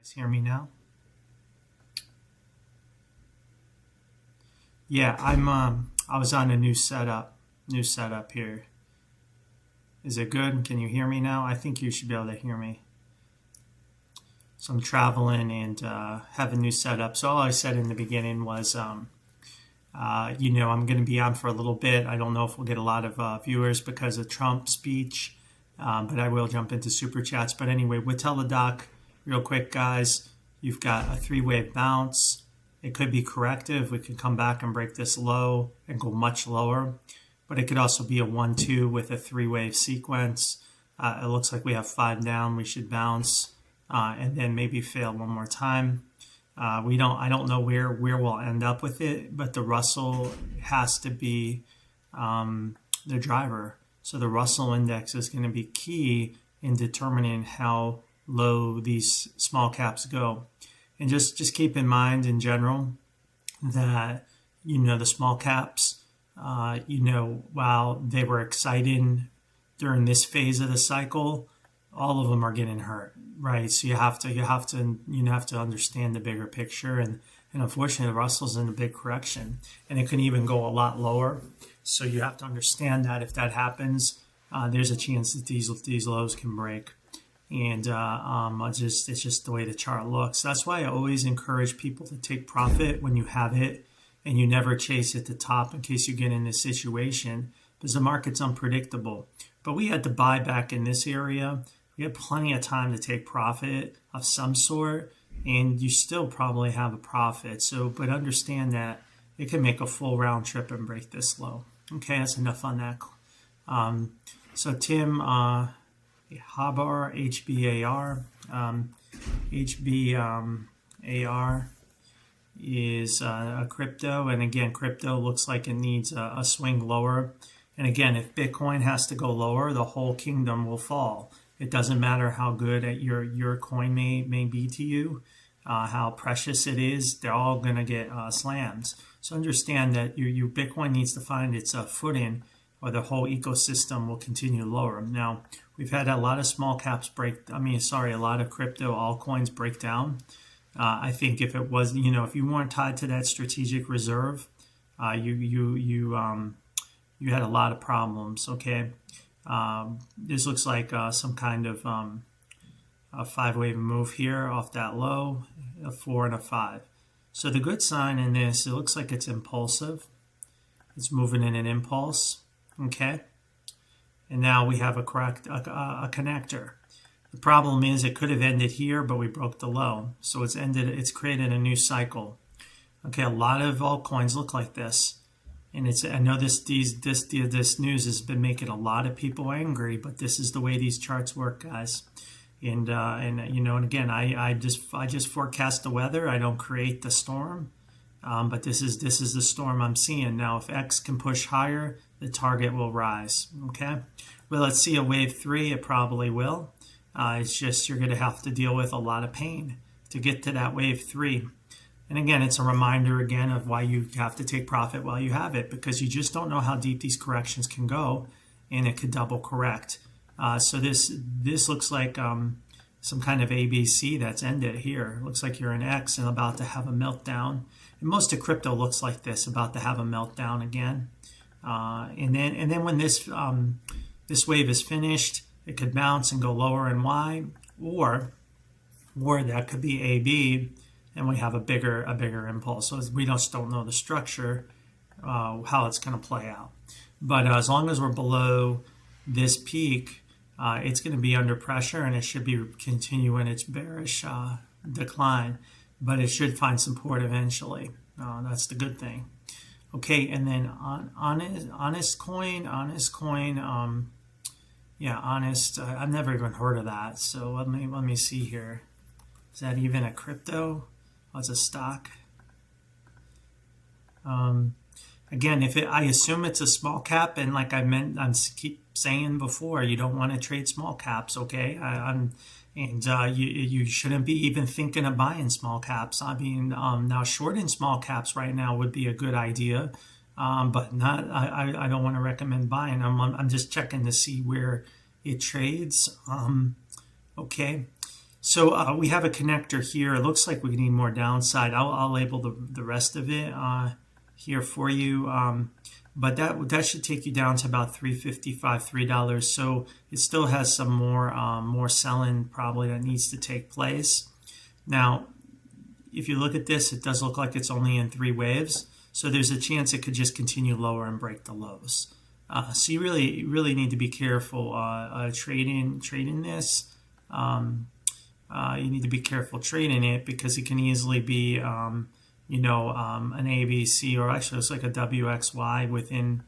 Guys hear me now? Yeah, I was on a new setup. Here. Is it good? Can you hear me now? I think you should be able to hear me. So I'm traveling and have a new setup. So all I said in the beginning was, I'm going to be on for a little bit. I don't know if we'll get a lot of viewers because of Trump's speech, but I will jump into super chats. But anyway, with Teledoc, real quick, guys, you've got a three-wave bounce. It could be corrective. We could come back and break this low and go much lower. But it could also be a 1-2 with a three-wave sequence. It looks like we have 5 down. We should bounce and then maybe fail one more time. I don't know where we'll end up with it, but the Russell has to be the driver. So the Russell index is going to be key in determining how low these small caps go. And just keep in mind in general that, the small caps, while they were exciting during this phase of the cycle, all of them are getting hurt, right? So you have to understand the bigger picture. And unfortunately, the Russell's in a big correction, and it can even go a lot lower. So you have to understand that if that happens, there's a chance that these lows can break. And it's just the way the chart looks. That's why I always encourage people to take profit when you have it, and you never chase at the top in case you get in this situation, because the market's unpredictable. But we had to buy back in this area. We had plenty of time to take profit of some sort, and you still probably have a profit. But understand that it can make a full round trip and break this low. Okay, that's enough on that. So Tim, Habar, HBAR. HBAR is a crypto. And again, crypto looks like it needs a swing lower. And again, if Bitcoin has to go lower, the whole kingdom will fall. It doesn't matter how good your coin may be to you, how precious it is, they're all going to get slams. So understand that your Bitcoin needs to find its footing, or the whole ecosystem will continue lower. Now, we've had a lot of small caps a lot of crypto altcoins break down. I think if it was, if you weren't tied to that strategic reserve, you had a lot of problems. Okay, this looks like some kind of a 5-wave move here off that low, a 4 and a 5. So the good sign in this, it looks like it's impulsive. It's moving in an impulse. Okay, and now we have a connector. The problem is it could have ended here, but we broke the low, so it's created a new cycle. Okay, a lot of altcoins look like this, and I know this news has been making a lot of people angry, but this is the way these charts work, guys. And again, I just forecast the weather. I don't create the storm. But this is the storm I'm seeing. Now, if X can push higher, the target will rise. Okay. Will it see a wave 3? It probably will. It's just you're going to have to deal with a lot of pain to get to that wave 3. And again, it's a reminder again of why you have to take profit while you have it, because you just don't know how deep these corrections can go, and it could double correct. So this looks like some kind of ABC that's ended here. It looks like you're in X and about to have a meltdown. And most of crypto looks like this, about to have a meltdown again. And then when this wave is finished, it could bounce and go lower in Y, or that could be AB, and we have a bigger impulse. So we just don't know the structure, how it's going to play out. But as long as we're below this peak, it's going to be under pressure, and it should be continuing its bearish decline, but it should find support eventually. That's the good thing. Okay, and then honest coin. Honest. I've never even heard of that. So let me see here. Is that even a crypto? Oh, it's a stock. Again, I assume it's a small cap, and like I keep saying before, you don't want to trade small caps, okay? You shouldn't be even thinking of buying small caps. I mean, now shorting small caps right now would be a good idea, but not. I don't want to recommend buying them. I'm just checking to see where it trades. Okay, So we have a connector here. It looks like we need more downside. I'll label the rest of it here for you. But that should take you down to about $3.55, $3. So it still has some more selling probably that needs to take place. Now, if you look at this, it does look like it's only in 3 waves. So there's a chance it could just continue lower and break the lows. So you really need to be careful trading this. You need to be careful trading it because it can easily be an ABC, or actually it's like a WXY within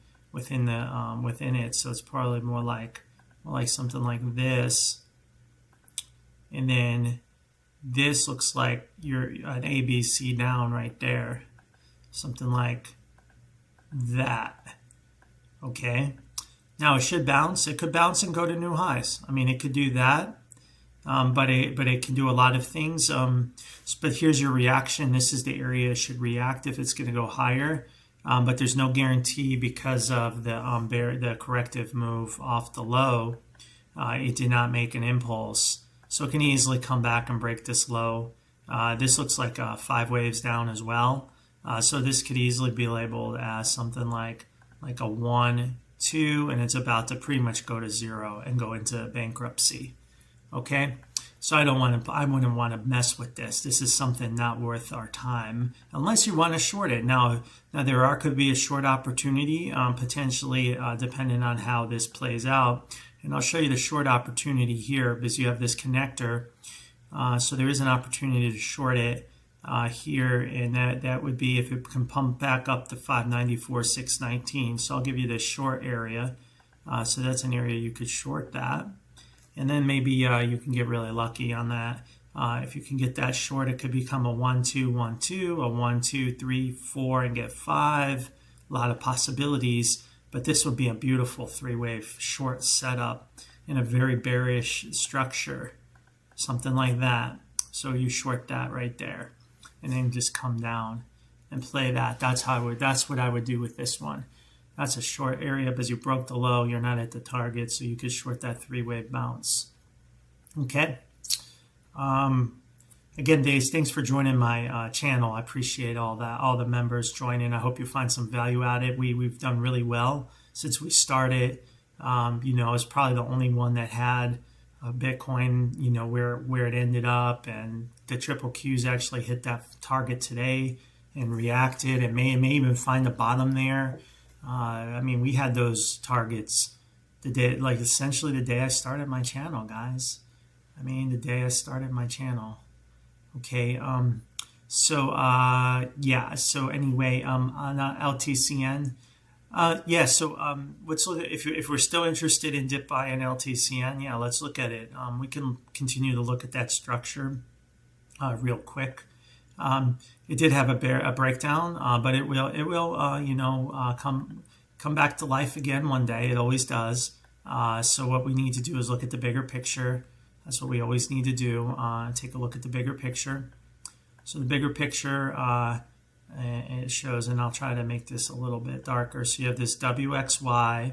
it. So it's probably more like something like this, and then this looks like you're an ABC down right there, something like that. Okay, now it should bounce. It could bounce and go to new highs. I mean, it could do that. But it can do a lot of things. But here's your reaction. This is the area it should react if it's going to go higher. But there's no guarantee because of the corrective move off the low. It did not make an impulse. So it can easily come back and break this low. This looks like 5 waves down as well. So this could easily be labeled as something like a 1, 2, and it's about to pretty much go to 0 and go into bankruptcy. Okay, so I wouldn't want to mess with this. This is something not worth our time unless you want to short it. Now could be a short opportunity potentially depending on how this plays out. And I'll show you the short opportunity here because you have this connector. So there is an opportunity to short it here, and that would be if it can pump back up to 594, 619. So I'll give you this short area. So that's an area you could short that. And then maybe you can get really lucky on that. If you can get that short, it could become a 1, 2, 1, 2, a 1, 2, 3, 4, and get 5. A lot of possibilities. But this would be a beautiful 3-wave short setup in a very bearish structure, something like that. So you short that right there, and then just come down and play that. That's what I would do with this one. That's a short area because you broke the low. You're not at the target, so you could short that 3-wave bounce. Okay. Again, Dave, thanks for joining my channel. I appreciate all the members joining. I hope you find some value out of it. We've done really well since we started. It's probably the only one that had Bitcoin, where it ended up, and the triple Qs actually hit that target today and reacted. It may even find the bottom there. We had those targets essentially the day I started my channel, guys. The day I started my channel. Okay. So anyway, on LTCN. Let's look at, if we're still interested in dip buy and LTCN. Yeah, let's look at it. We can continue to look at that structure real quick. It did have a breakdown, but it will come back to life again one day. It always does. So what we need to do is look at the bigger picture. That's what we always need to do. Take a look at the bigger picture. So the bigger picture it shows, and I'll try to make this a little bit darker. So you have this WXY,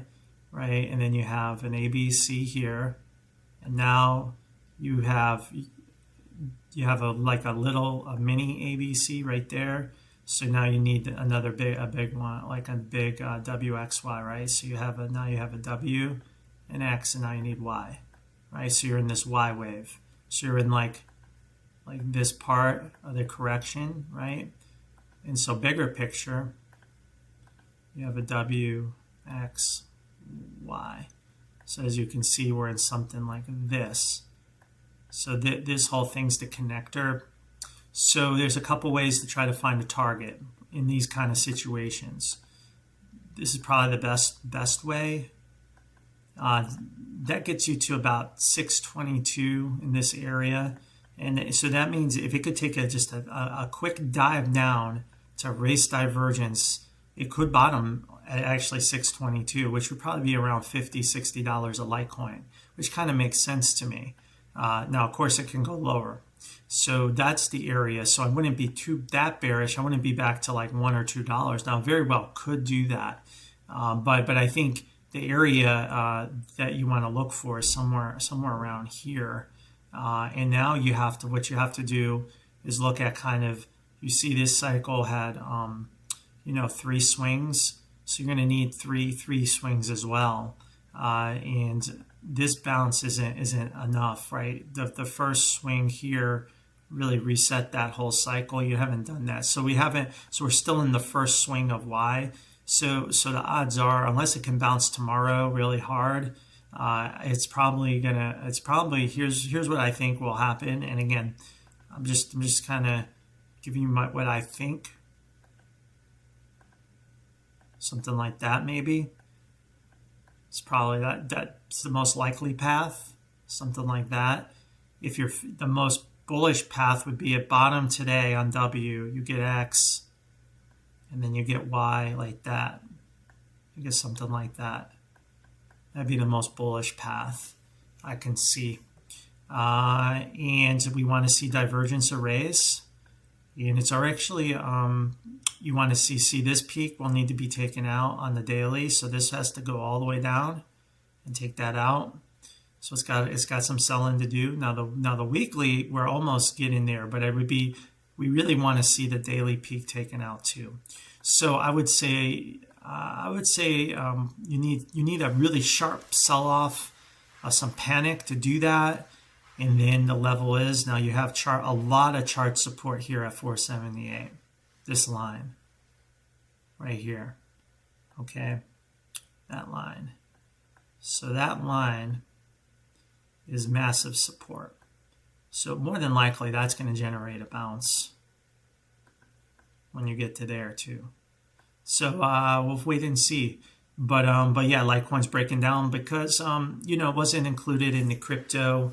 right, and then you have an ABC here, and now you have a mini ABC right there. So now you need another big one, like a big WXY, right? So now you have a W, an X, and now you need Y, right? So you're in this Y wave. So you're in like this part of the correction, right? And so bigger picture, you have a W, X, Y. So as you can see, we're in something like this. So this whole thing's the connector. So there's a couple ways to try to find a target in these kind of situations. This is probably the best way. That gets you to about 622 in this area. And so that means if it could take just a quick dive down to race divergence, it could bottom at actually 622, which would probably be around $50, $60 a Litecoin, which kind of makes sense to me. Now, of course, it can go lower. So that's the area. So I wouldn't be that bearish. I wouldn't be back to like $1 or $2. Now, very well could do that. But I think the area that you want to look for is somewhere around here. And now what you have to do is look at kind of, you see this cycle had, 3 swings. So you're going to need three swings as well. And this bounce isn't enough, right? The first swing here really reset that whole cycle. You haven't done that. So we're still in the first swing of Y. So the odds are, unless it can bounce tomorrow really hard, here's what I think will happen. And again, I'm just kind of giving you what I think. Something like that, maybe. It's probably that's the most likely path. Something like that. If the most bullish path would be at bottom today on W, you get X, and then you get Y like that. You get something like that. That'd be the most bullish path I can see. And we want to see divergence arrays. And it's actually, you want to see this peak will need to be taken out on the daily. So this has to go all the way down and take that out. So it's got some selling to do. Now the weekly, we're almost getting there, but we really want to see the daily peak taken out too. So I would say you need a really sharp sell-off, some panic to do that. And then the level is, now you have a lot of chart support here at 478. This line right here. Okay, that line. So that line is massive support. So more than likely that's going to generate a bounce when you get to there too. So we'll wait and see. But yeah, Litecoin's breaking down because it wasn't included in the crypto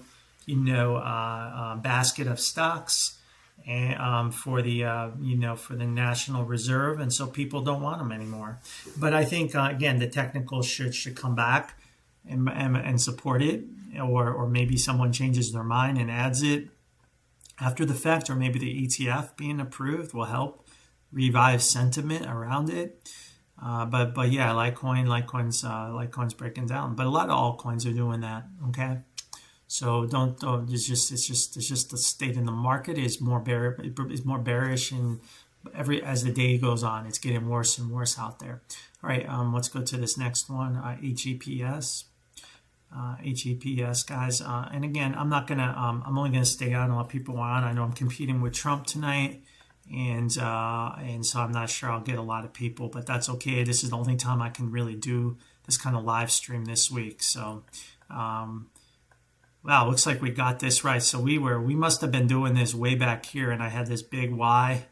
basket of stocks and for the National Reserve, and so people don't want them anymore. But I think again the technicals should come back and support it, or maybe someone changes their mind and adds it after the fact, or maybe the ETF being approved will help revive sentiment around it. But yeah, Litecoin's breaking down. But a lot of altcoins are doing that. Okay. So it's just the state in the market is more bearish, and as the day goes on, it's getting worse and worse out there. All right, let's go to this next one, HEPS. HEPS, guys, and again, I'm only gonna stay on while people are on. I know I'm competing with Trump tonight, and so I'm not sure I'll get a lot of people, but that's okay. This is the only time I can really do this kind of live stream this week. So. Wow, looks like we got this right. So we must have been doing this way back here, and I had this big Y.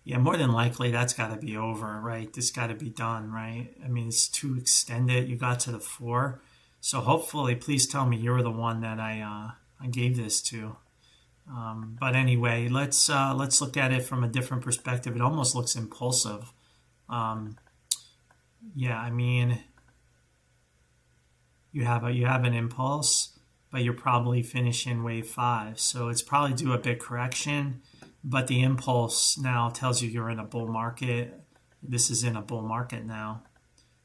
Yeah, more than likely that's got to be over, right? This got to be done, right? I mean, it's too extended. You got to the 4. So hopefully, please tell me you're the one that I gave this to. But anyway, let's look at it from a different perspective. It almost looks impulsive. Yeah, I mean, you have an impulse, but you're probably finishing wave 5. So it's probably due a big correction, but the impulse now tells you you're in a bull market. This is in a bull market now.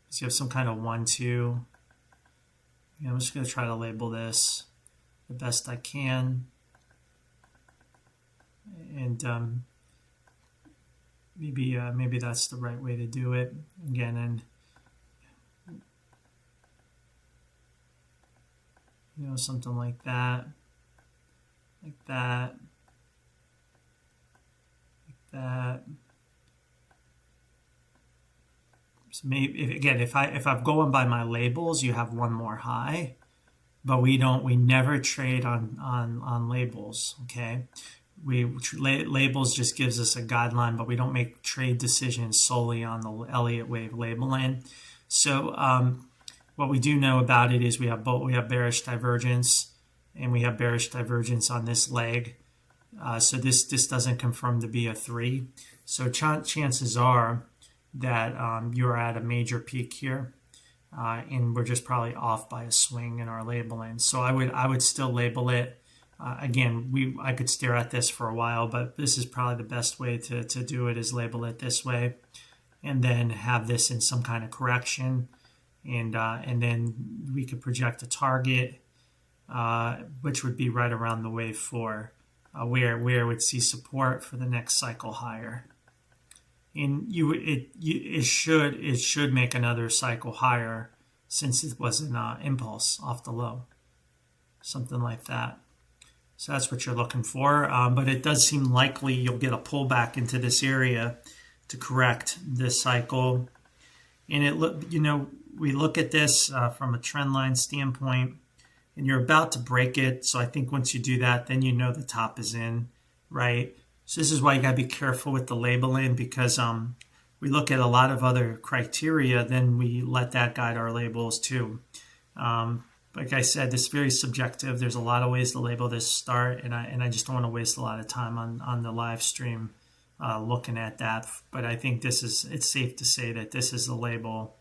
So you have some kind of 1-2. I'm just going to try to label this the best I can. And maybe that's the right way to do it. Again, and something like that, like that, like that. So maybe if I'm going by my labels, you have one more high, but we never trade on labels. Okay, labels just gives us a guideline, but we don't make trade decisions solely on the Elliott wave labeling. So what we do know about it is we have bearish divergence, and we have bearish divergence on this leg. So this doesn't confirm to be a 3. So chances are that you're at a major peak here, and we're just probably off by a swing in our labeling. So I would still label it. Again, I could stare at this for a while, but this is probably the best way to do it, is label it this way, and then have this in some kind of correction. And then we could project a target which would be right around the wave 4, where it would see support for the next cycle higher. And it should make another cycle higher, since it was an impulse off the low, something like that. So that's what you're looking for. But it does seem likely you'll get a pullback into this area to correct this cycle. And we look at this from a trend line standpoint, and you're about to break it. So I think once you do that, then the top is in, right? So this is why you got to be careful with the labeling, because we look at a lot of other criteria, then we let that guide our labels too. Like I said, this is very subjective. There's a lot of ways to label this start, and I just don't want to waste a lot of time on the live stream looking at that. But I think it's safe to say that this is the label,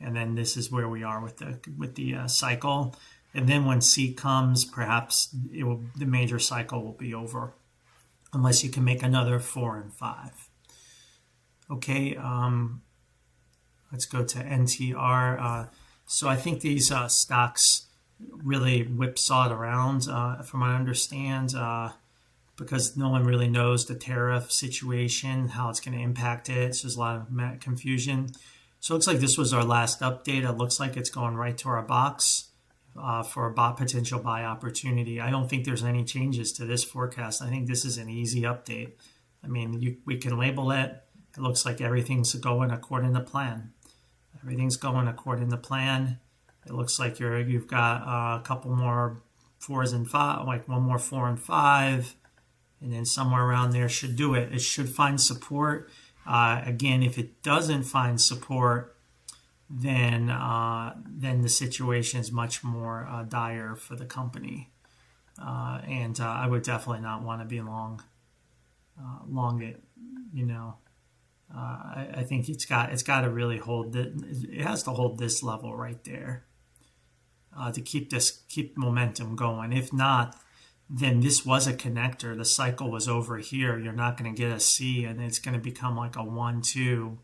and then this is where we are with the cycle. And then when C comes, perhaps the major cycle will be over, unless you can make another 4 and 5. Okay, let's go to NTR. So I think these stocks really whipsawed around, from what I understand, because no one really knows the tariff situation, how it's going to impact it. So there's a lot of confusion. So it looks like this was our last update. It looks like it's going right to our box for a potential buy opportunity. I don't think there's any changes to this forecast. I think this is an easy update. I mean, we can label it. It looks like everything's going according to plan. Everything's going according to plan. It looks like you've got a couple more 4s and 5, like one more 4 and 5, and then somewhere around there should do it. It should find support. Again, if it doesn't find support, then the situation is much more dire for the company, and I would definitely not want to be long it. I think it's got to really hold it has to hold this level right there to keep momentum going. If not, then this was a connector. The cycle was over here. You're not going to get a C, and it's going to become like a 1-2,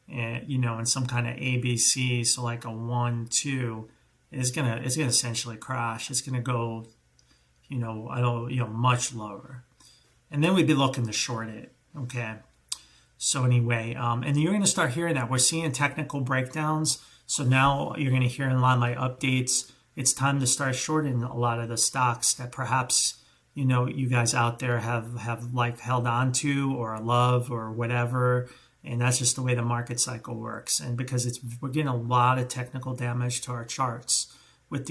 and some kind of ABC. So like a 1-2 is gonna essentially crash. It's gonna go, much lower, and then we'd be looking to short it. Okay. So anyway, and you're going to start hearing that. We're seeing technical breakdowns. So now you're going to hear in a lot of my updates, it's time to start shorting a lot of the stocks that perhaps, you guys out there have like held on to or love or whatever. And that's just the way the market cycle works. And because we're getting a lot of technical damage to our charts with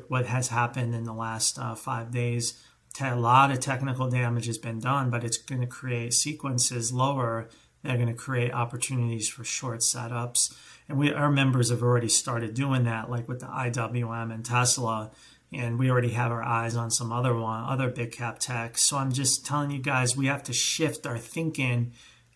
what has happened in the last 5 days. A lot of technical damage has been done, but it's going to create sequences lower. They're going to create opportunities for short setups. And our members have already started doing that, like with the IWM and Tesla. And we already have our eyes on some other big cap tech. So I'm just telling you guys, we have to shift our thinking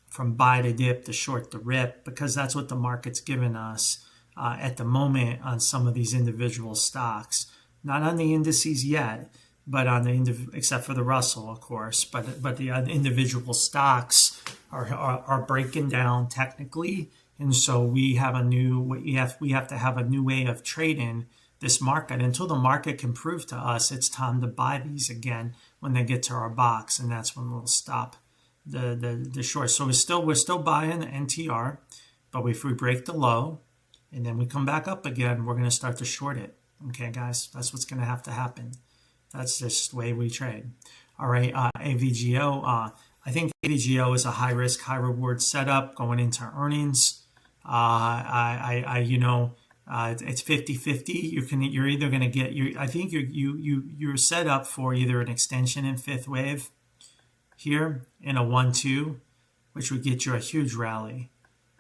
from buy to dip to short to rip, because that's what the market's given us at the moment on some of these individual stocks. Not on the indices yet, but on except for the Russell, of course. But the individual stocks are breaking down technically, and so we have to have a new way of trading this market until the market can prove to us it's time to buy these again when they get to our box, and that's when we'll stop the short. So we're still buying the NTR, but if we break the low and then we come back up again, we're going to start to short it. Okay, guys, that's what's going to have to happen. That's just the way we trade. All right, AVGO. I think AVGO is a high risk, high reward setup going into earnings. It's 50-50. You're either going to get I think you're set up for either an extension in fifth wave here in a 1-2, which would get you a huge rally,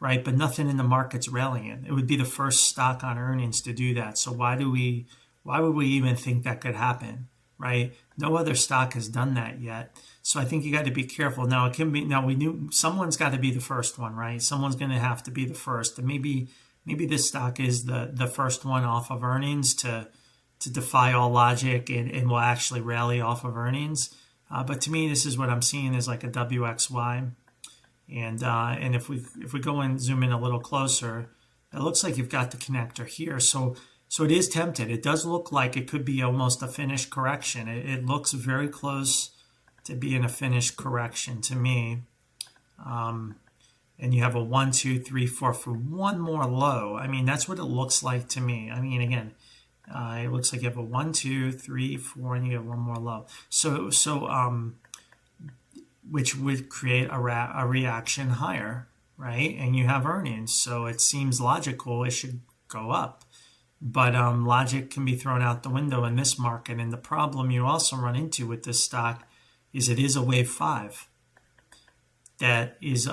right? But nothing in the market's rallying. It would be the first stock on earnings to do that. So why would we even think that could happen, right? No other stock has done that yet. So I think you got to be careful. Now we knew someone's got to be the first one, right? Someone's going to have to be the first. And maybe this stock is the first one off of earnings to defy all logic and will actually rally off of earnings. But to me, this is what I'm seeing is like a WXY. And if we go and zoom in a little closer, it looks like you've got the connector here. So So it is tempted. It does look like it could be almost a finished correction. It looks very close to being a finished correction to me. And you have a 1, 2, 3, 4 for one more low. I mean, that's what it looks like to me. I mean, again, it looks like you have a 1, 2, 3, 4, and you have one more low. So which would create a reaction higher, right? And you have earnings, so it seems logical it should go up. But logic can be thrown out the window in this market. And the problem you also run into with this stock is it is a wave 5 that is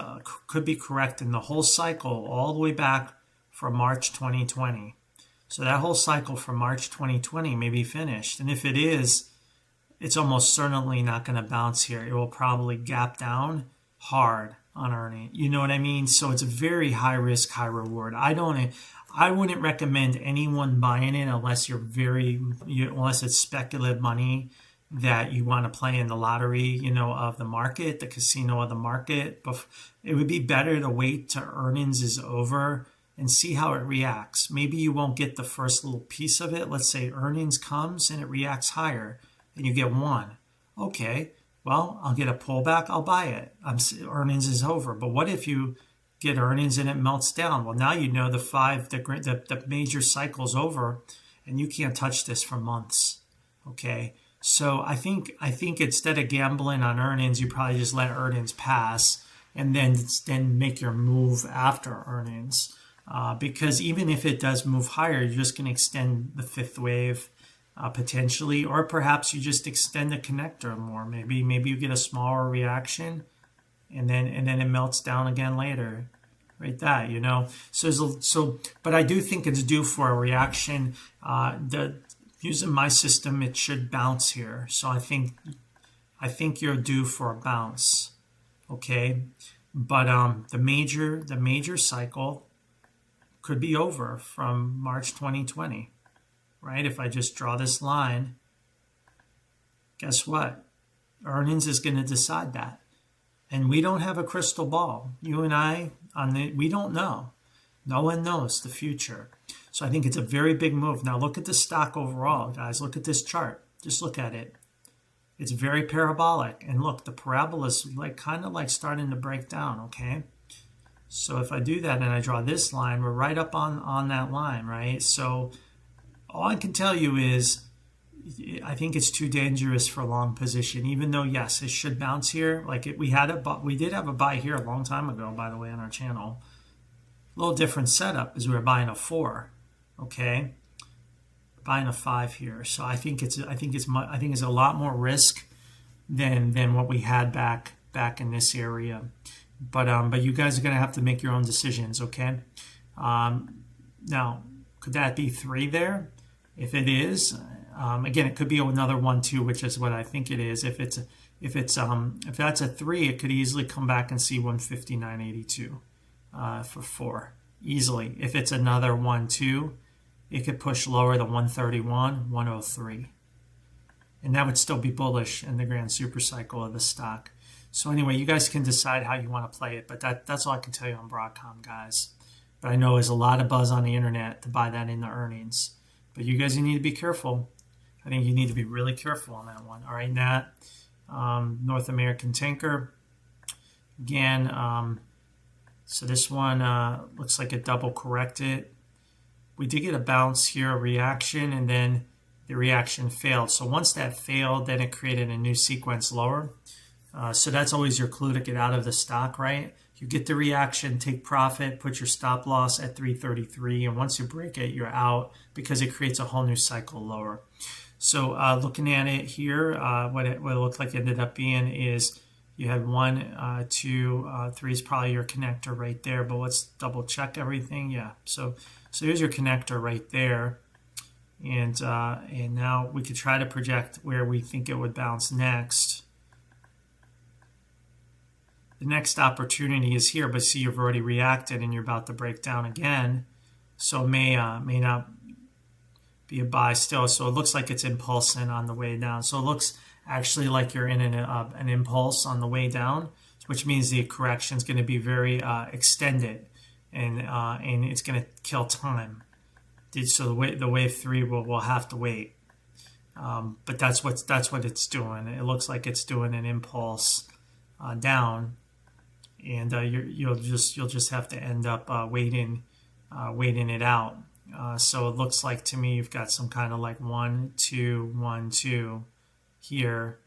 could be correcting the whole cycle all the way back from March 2020. So that whole cycle from March 2020 may be finished. And if it is, it's almost certainly not going to bounce here. It will probably gap down hard on earning. You know what I mean? So it's a very high risk, high reward. I wouldn't recommend anyone buying it unless unless it's speculative money that you want to play in the lottery, of the market, the casino of the market. But it would be better to wait till earnings is over and see how it reacts. Maybe you won't get the first little piece of it. Let's say earnings comes and it reacts higher and you get one. Okay, well, I'll get a pullback. I'll buy it. Earnings is over. But what if you get earnings and it melts down? Well, now you know the major cycle's over and you can't touch this for months. Okay. So I think instead of gambling on earnings, you probably just let earnings pass and then make your move after earnings. Because even if it does move higher, you're just going to extend the fifth wave potentially, or perhaps you just extend the connector more. Maybe you get a smaller reaction and then it melts down again later. Right, that. So but I do think it's due for a reaction. Using my system, it should bounce here. So I think you're due for a bounce. Okay, but the major cycle could be over from March 2020, right? If I just draw this line, guess what? Earnings is going to decide that, and we don't have a crystal ball. You and I we don't know. No one knows the future. So I think it's a very big move. Now look at the stock overall, guys. Look at this chart. Just look at it. It's very parabolic. And look, the parabola is kind of starting to break down, okay? So if I do that and I draw this line, we're right up on that line, right? So all I can tell you is I think it's too dangerous for a long position, even though, yes, it should bounce here. We did have a buy here a long time ago, by the way, on our channel. A little different setup is we were buying a 4. Okay, buying a 5 here. So I think it's a lot more risk than what we had back in this area. But you guys are gonna have to make your own decisions. Okay. Now, could that be 3 there? If it is, again, it could be another 1, 2, which is what I think it is. If that's a 3, it could easily come back and see 159.82 for 4 easily. If it's another 1, 2. It could push lower to 131, 103. And that would still be bullish in the grand super cycle of the stock. So anyway, you guys can decide how you want to play it, but that's all I can tell you on Broadcom, guys. But I know there's a lot of buzz on the internet to buy that in the earnings. But you guys need to be careful. I think you need to be really careful on that one. All right, Nat, North American Tanker. Again, so this one looks like it double corrected. We did get a bounce here, a reaction, and then the reaction failed. So once that failed, then it created a new sequence lower. So that's always your clue to get out of the stock, right? You get the reaction, take profit, put your stop loss at 333, and once you break it, you're out because it creates a whole new cycle lower. So looking at it here, what it looked like it ended up being is you had 1, 2, 3 is probably your connector right there, but let's double check everything. Yeah, so here's your connector right there. And now we could try to project where we think it would bounce next. The next opportunity is here, but see, you've already reacted and you're about to break down again. So it may not be a buy still. So it looks like it's impulsing on the way down. So it looks actually like you're in an impulse on the way down, which means the correction is going to be very extended, and it's going to kill time So the wave 3 will have to wait. But that's what it's doing. It looks like it's doing an impulse down, and you'll just have to end up waiting it out. So it looks like to me you've got some kind of like 1 2 1 2 here.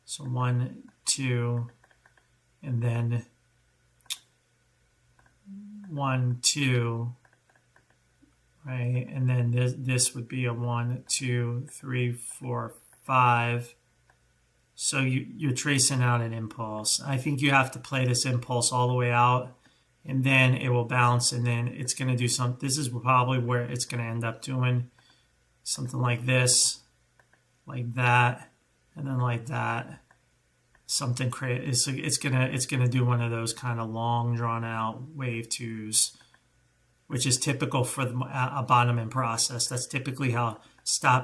So 1 2, and then 1 2. Right, and then this would be a 1 2 3 4 5. So you're tracing out an impulse. I think you have to play this impulse all the way out, and then it will bounce, and then it's going to do something. This is probably where it's going to end up doing something like this, like that, and then like that. Something crazy. It's gonna do one of those kind of long drawn out wave 2s, which is typical for a bottoming process. That's typically how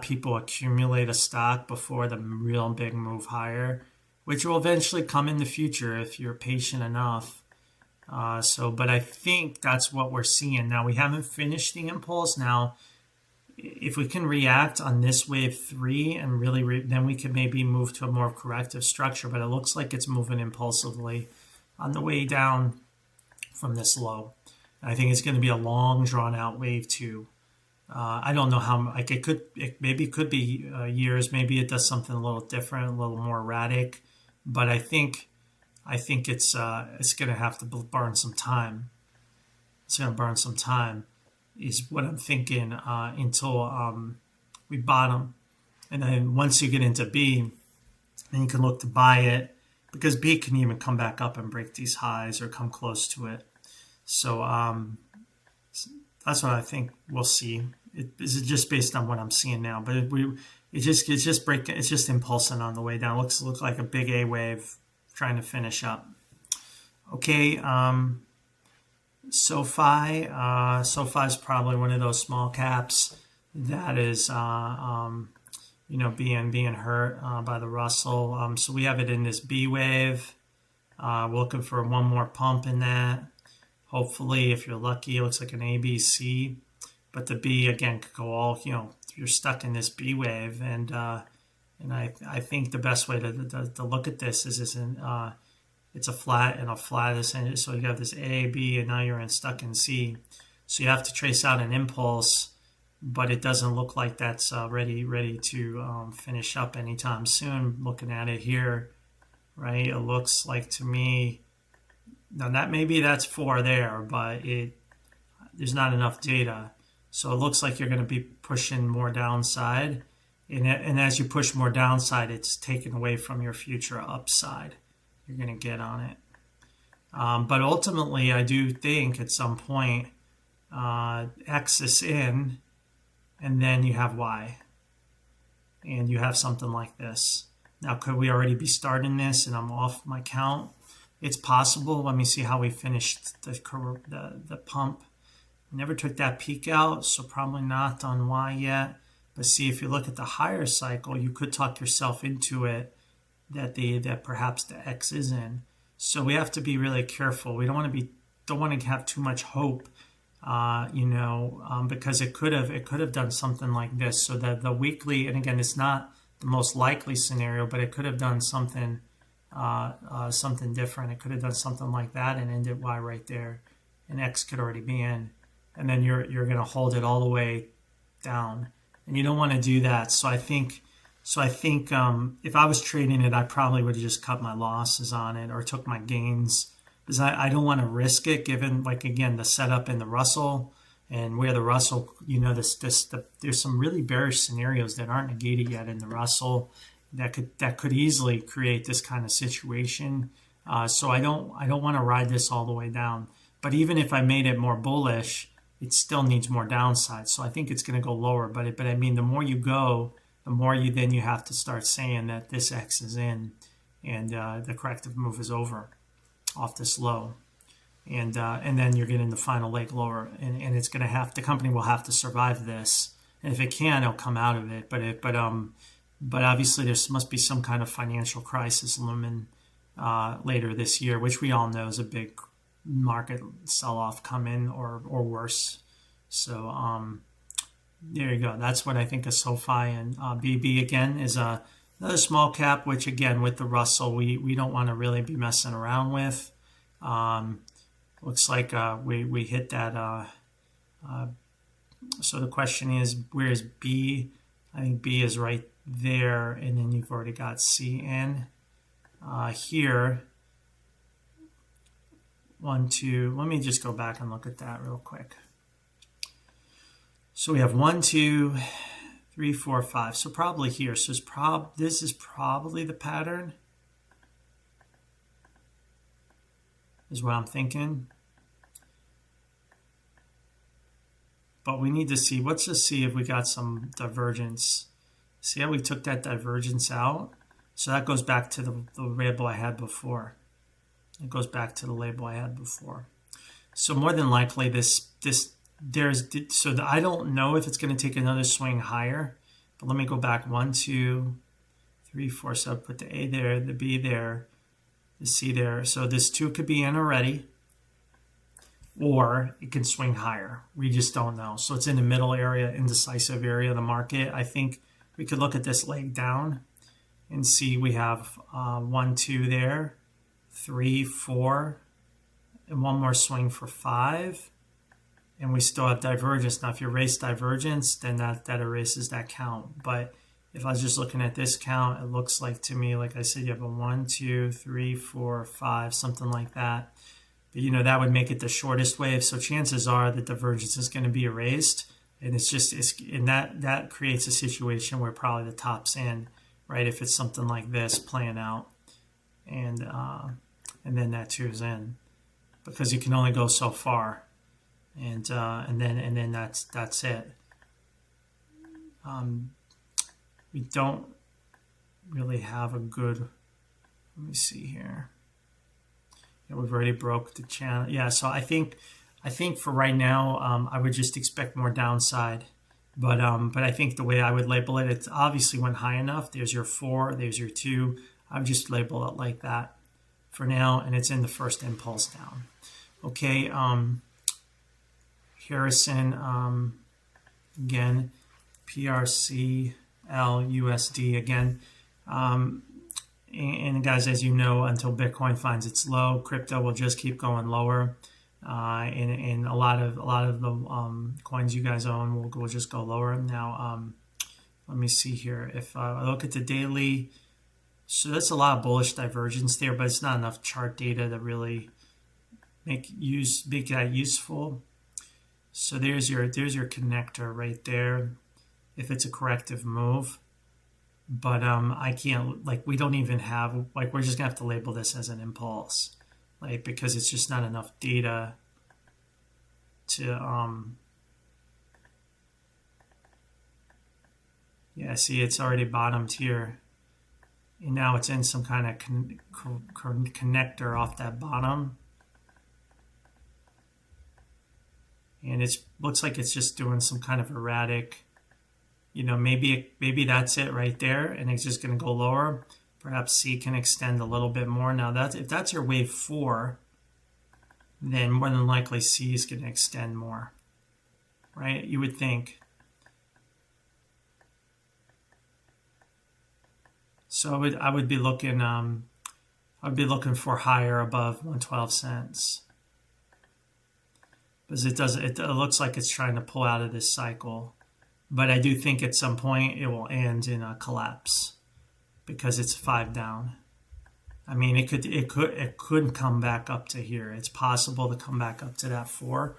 people accumulate a stock before the real big move higher, which will eventually come in the future if you're patient enough. But I think that's what we're seeing. Now, we haven't finished the impulse. Now, if we can react on this wave 3 and really, then we can maybe move to a more corrective structure, but it looks like it's moving impulsively on the way down from this low. I think it's going to be a long, drawn-out wave 2. I don't know how. Like it could be years. Maybe it does something a little different, a little more erratic. But I think it's going to have to burn some time. It's going to burn some time, is what I'm thinking, until we bottom, and then once you get into B, then you can look to buy it, because B can even come back up and break these highs or come close to it. So that's what I think we'll see. Is just based on what I'm seeing now, but it's just impulsing on the way down. Looks like a big A wave trying to finish up. Okay, SoFi is probably one of those small caps that is being hurt by the Russell. So we have it in this B wave. We're looking for one more pump in that. Hopefully, if you're lucky, it looks like an A, B, C. But the B, again, could go all, you're stuck in this B wave. And I think the best way to look at this is it's a flat, and a flat is, so you have this A, B, and now you're stuck in C. So you have to trace out an impulse, but it doesn't look like that's ready to finish up anytime soon. Looking at it here, right, it looks like to me, now that maybe that's 4 there, but there's not enough data. So it looks like you're going to be pushing more downside. And as you push more downside, it's taken away from your future upside you're going to get on it. But ultimately, I do think at some point, X is in, and then you have Y. And you have something like this. Now, could we already be starting this and I'm off my count? It's possible. Let me see how we finished the pump. We never took that peak out, so probably not on Y yet. But see, if you look at the higher cycle, you could talk yourself into it that perhaps the X is in. So we have to be really careful. We don't want to have too much hope, because it could have done something like this. So that the weekly, and again, it's not the most likely scenario, but it could have done something different. It could have done something like that and ended Y right there, and X could already be in, and then you're going to hold it all the way down, and you don't want to do that. So I think if I was trading it, I probably would have just cut my losses on it or took my gains, because I don't want to risk it, given, like, again, the setup in the Russell and where the Russell, there's some really bearish scenarios that aren't negated yet in the Russell that could easily create this kind of situation. So I don't want to ride this all the way down. But even if I made it more bullish, it still needs more downside. So I think it's going to go lower. But I mean, the more you go, the more you have to start saying that this X is in, and the corrective move is over off this low, and then you're getting the final leg lower, and it's going to the company will have to survive this, and if it can, it'll come out of it. But obviously there must be some kind of financial crisis looming later this year, which we all know is a big market sell-off coming or worse. So There you go. That's what I think of SoFi, and BB again is another small cap, which again with the Russell we don't want to really be messing around with. Looks like we hit that. So the question is, where is B? I think B is right there, and then you've already got CN here. 1, 2. Let me just go back and look at that real quick. So we have 1, 2, 3, 4, 5. So probably here. So this is probably the pattern, is what I'm thinking. But we need to see, let's just see if we got some divergence. See how we took that divergence out? So that goes back to the label I had before. It goes back to the label I had before. So more than likely I don't know if it's going to take another swing higher, but let me go back 1, 2, 3, 4. So I'll put the A there, the B there, the C there. So this 2 could be in already, or it can swing higher. We just don't know. So it's in the middle area, indecisive area of the market. I think we could look at this leg down and see we have 1, 2 there, 3, 4, and one more swing for 5. And we still have divergence. Now, if you erase divergence, then that erases that count. But if I was just looking at this count, it looks like to me, like I said, you have a 1, 2, 3, 4, 5, something like that. But, that would make it the shortest wave. So chances are the divergence is going to be erased. And and that creates a situation where probably the top's in, right? If it's something like this playing out. And then that 2 is in. Because you can only go so far. And then that's it. We don't really have a good. Let me see here. Yeah, we've already broke the channel. Yeah, so I think for right now, I would just expect more downside. But I think the way I would label it, it's obviously went high enough. There's your 4. There's your 2. I would just label it like that for now, and it's in the first impulse down. Okay. Harrison, again, PRCL USD again. And guys, as you know, until Bitcoin finds its low, crypto will just keep going lower. And a lot of the coins you guys own will just go lower. Now, let me see here. If I look at the daily, so that's a lot of bullish divergence there, but it's not enough chart data to really make that useful. So there's your connector right there, if it's a corrective move. But I can't, we don't even have, we're just gonna have to label this as an impulse, because it's just not enough data to yeah, see, it's already bottomed here, and now it's in some kind of connector off that bottom. And it looks like it's just doing some kind of erratic, maybe that's it right there, and it's just going to go lower. Perhaps C can extend a little bit more. Now, if that's your wave 4, then more than likely C is going to extend more, right? You would think. So I would be looking for higher above 112 cents. Because it looks like it's trying to pull out of this cycle. But I do think at some point it will end in a collapse because it's 5 down. I mean, it could come back up to here. It's possible to come back up to that 4.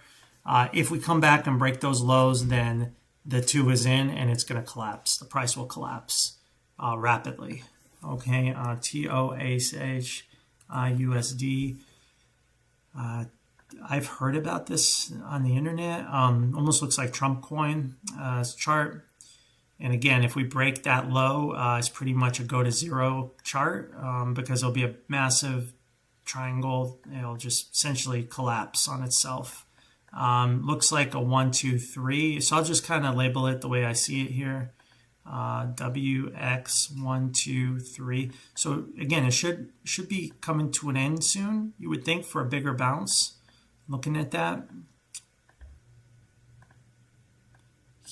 If we come back and break those lows, then the 2 is in and it's going to collapse. The price will collapse rapidly. Okay, TOSH USD. I've heard about this on the internet. Almost looks like Trump coin chart. And again, if we break that low, it's pretty much a go to zero chart because there'll be a massive triangle. It'll just essentially collapse on itself. Looks like a 1, 2, 3. So I'll just kind of label it the way I see it here. WX 1, 2, 3. So again, it should be coming to an end soon, you would think, for a bigger bounce. Looking at that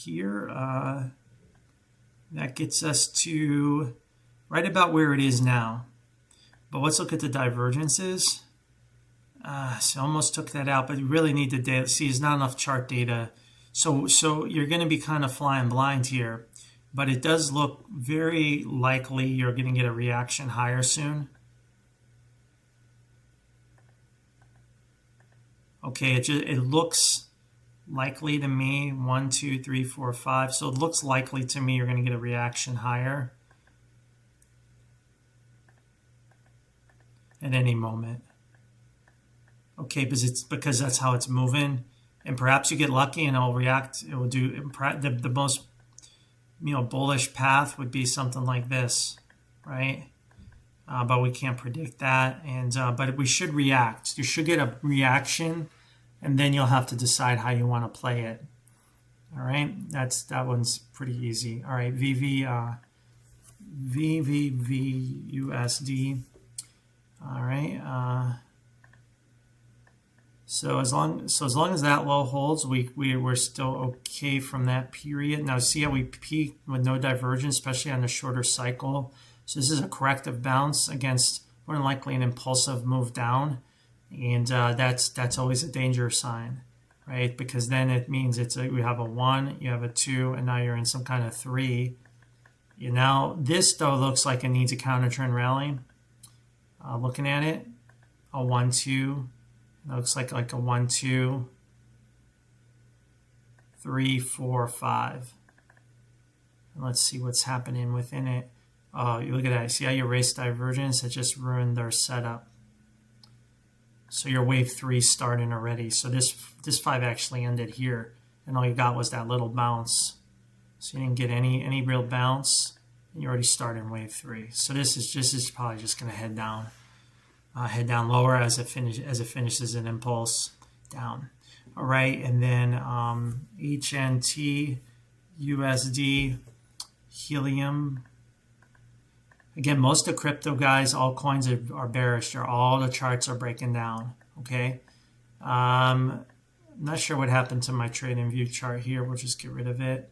here. That gets us to right about where it is now. But let's look at the divergences. So almost took that out, but you really need the data. See, there's not enough chart data. So you're going to be kind of flying blind here. But it does look very likely you're going to get a reaction higher soon. Okay, it looks likely to me. 1, 2, 3, 4, 5. So it looks likely to me you're going to get a reaction higher at any moment. Okay, because that's how it's moving, and perhaps you get lucky and it'll react. It will do the most, bullish path would be something like this, right? But we can't predict that, and but we should react. You should get a reaction, and then you'll have to decide how you want to play it. All right, that one's pretty easy. All right, VVVUSD. All right. So as long as that low holds, we're still okay from that period. Now see how we peaked with no divergence, especially on the shorter cycle. So this is a corrective bounce against more than likely an impulsive move down, and that's always a danger sign, right? Because then it means we have a 1, you have a 2, and now you're in some kind of 3. Now this though looks like it needs a counter trend rally. Looking at it, a 1, 2. It looks like a 1, 2, 3, 4, 5. And let's see what's happening within it. Oh, you look at that. See how you erase divergence? It just ruined their setup. So your wave 3 starting already. So this 5 actually ended here, and all you got was that little bounce. So you didn't get any real bounce, and you already started in wave 3. So this is probably just going to head down. Head down lower as it finishes an impulse down. All right, and then HNT, USD, Helium. Again, most of crypto guys, all coins are bearish. All the charts are breaking down. Okay, I'm not sure what happened to my trading view chart here. We'll just get rid of it.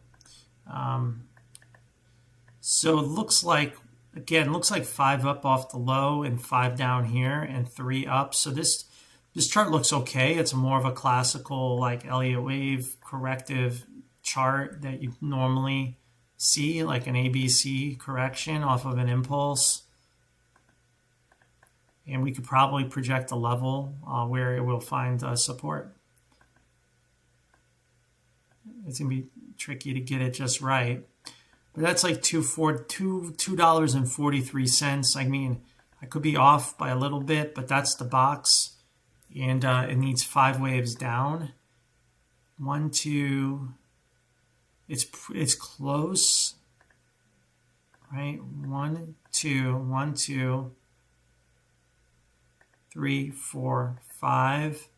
So it looks like. Again, looks like 5 up off the low and 5 down here and 3 up. So this chart looks okay. It's more of a classical like Elliott wave corrective chart that you normally see, like an ABC correction off of an impulse. And we could probably project a level where it will find support. It's going to be tricky to get it just right. But that's like $2.43. I mean, I could be off by a little bit, but that's the box. And it needs 5 waves down. 1, 2. It's close. Right? 1, 2, 1, 2, 3, 4, 5.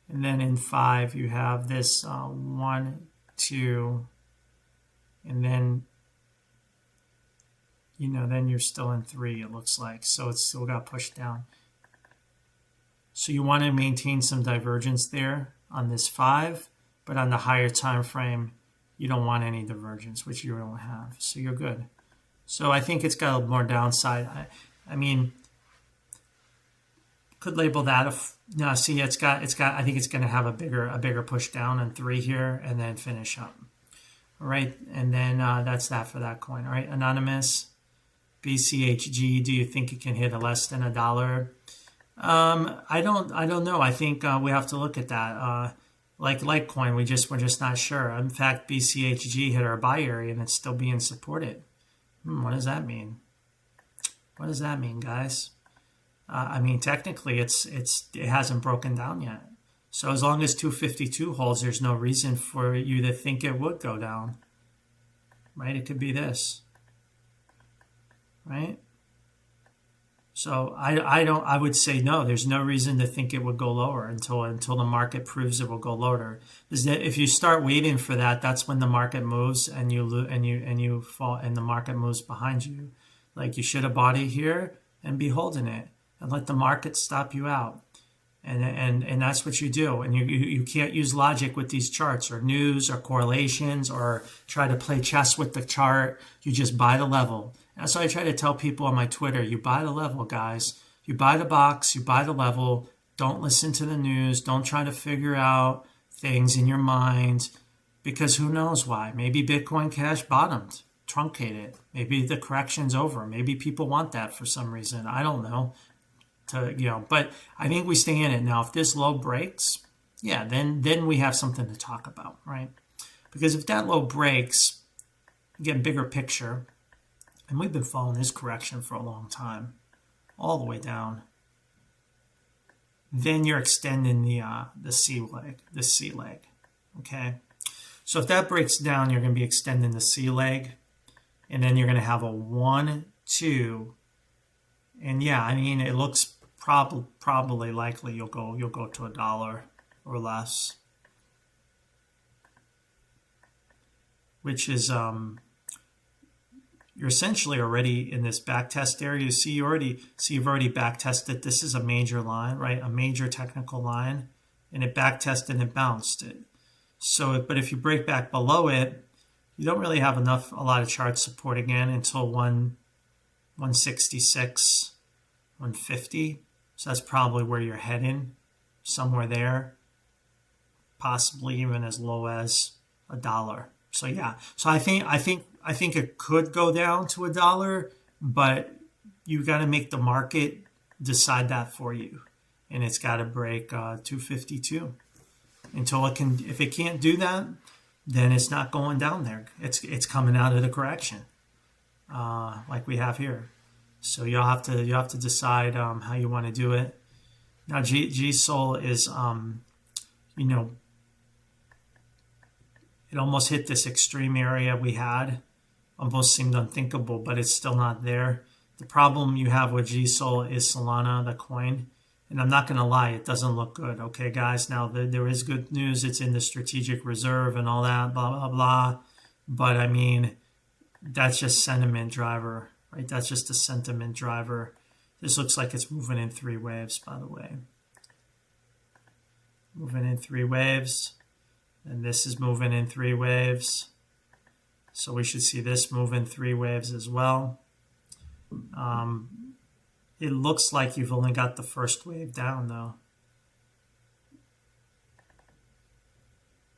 And then in 5, you have this 1, 2. And then, then you're still in 3, it looks like. So it's still got pushed down. So you want to maintain some divergence there on this 5, but on the higher time frame, you don't want any divergence, which you don't have. So you're good. So I think it's got a more downside. I mean, could label that no. See, I think it's going to have a bigger push down on 3 here, and then finish up. All right, and then that's that for that coin. All right, Anonymous, BCHG. Do you think it can hit a less than $1? I don't know. I think we have to look at that. Like Litecoin, we're just not sure. In fact, BCHG hit our buy area and it's still being supported. What does that mean? What does that mean, guys? I mean, technically, it hasn't broken down yet. So as long as 252 holds, there's no reason for you to think it would go down, right? It could be this, right? So I would say no. There's no reason to think it would go lower until the market proves it will go lower. Because if you start waiting for that, that's when the market moves and you fall and the market moves behind you. Like you should have bought it here and be holding it and let the market stop you out. And that's what you do. And you can't use logic with these charts or news or correlations or try to play chess with the chart. You just buy the level. That's why I try to tell people on my Twitter, you buy the level, guys. You buy the box, you buy the level. Don't listen to the news. Don't try to figure out things in your mind, because who knows why. Maybe Bitcoin Cash bottomed, truncated. Maybe the correction's over. Maybe people want that for some reason. I don't know. But I think we stay in it now. If this low breaks, yeah, then we have something to talk about, right? Because if that low breaks, again, bigger picture, and we've been following this correction for a long time, all the way down, then you're extending the C leg, okay? So if that breaks down, you're going to be extending the C leg, and then you're going to have a 1, 2, and yeah, I mean, it looks probably likely you'll go to $1 or less, which is you're essentially already in this back test area. You've already back tested. This is a major line, right? A major technical line, and it back tested and it bounced it. So, but if you break back below it, you don't really have a lot of chart support again until 166, 150. So that's probably where you're heading, somewhere there, possibly even as low as $1. So yeah, so I think it could go down to $1, but you got to make the market decide that for you, and it's got to break 252 until it can. If it can't do that, then it's not going down there. It's coming out of the correction, like we have here. So you'll have to decide how you want to do it. Now GSOL is it almost hit this extreme area we had. Almost seemed unthinkable, but it's still not there. The problem you have with GSOL is Solana, the coin. And I'm not going to lie, it doesn't look good. Okay, guys, now there is good news. It's in the strategic reserve and all that, blah, blah, blah. But I mean, that's just sentiment driver. Right, that's just a sentiment driver. This looks like it's moving in 3 waves, by the way. Moving in 3 waves. And this is moving in 3 waves. So we should see this move in 3 waves as well. It looks like you've only got the first wave down, though,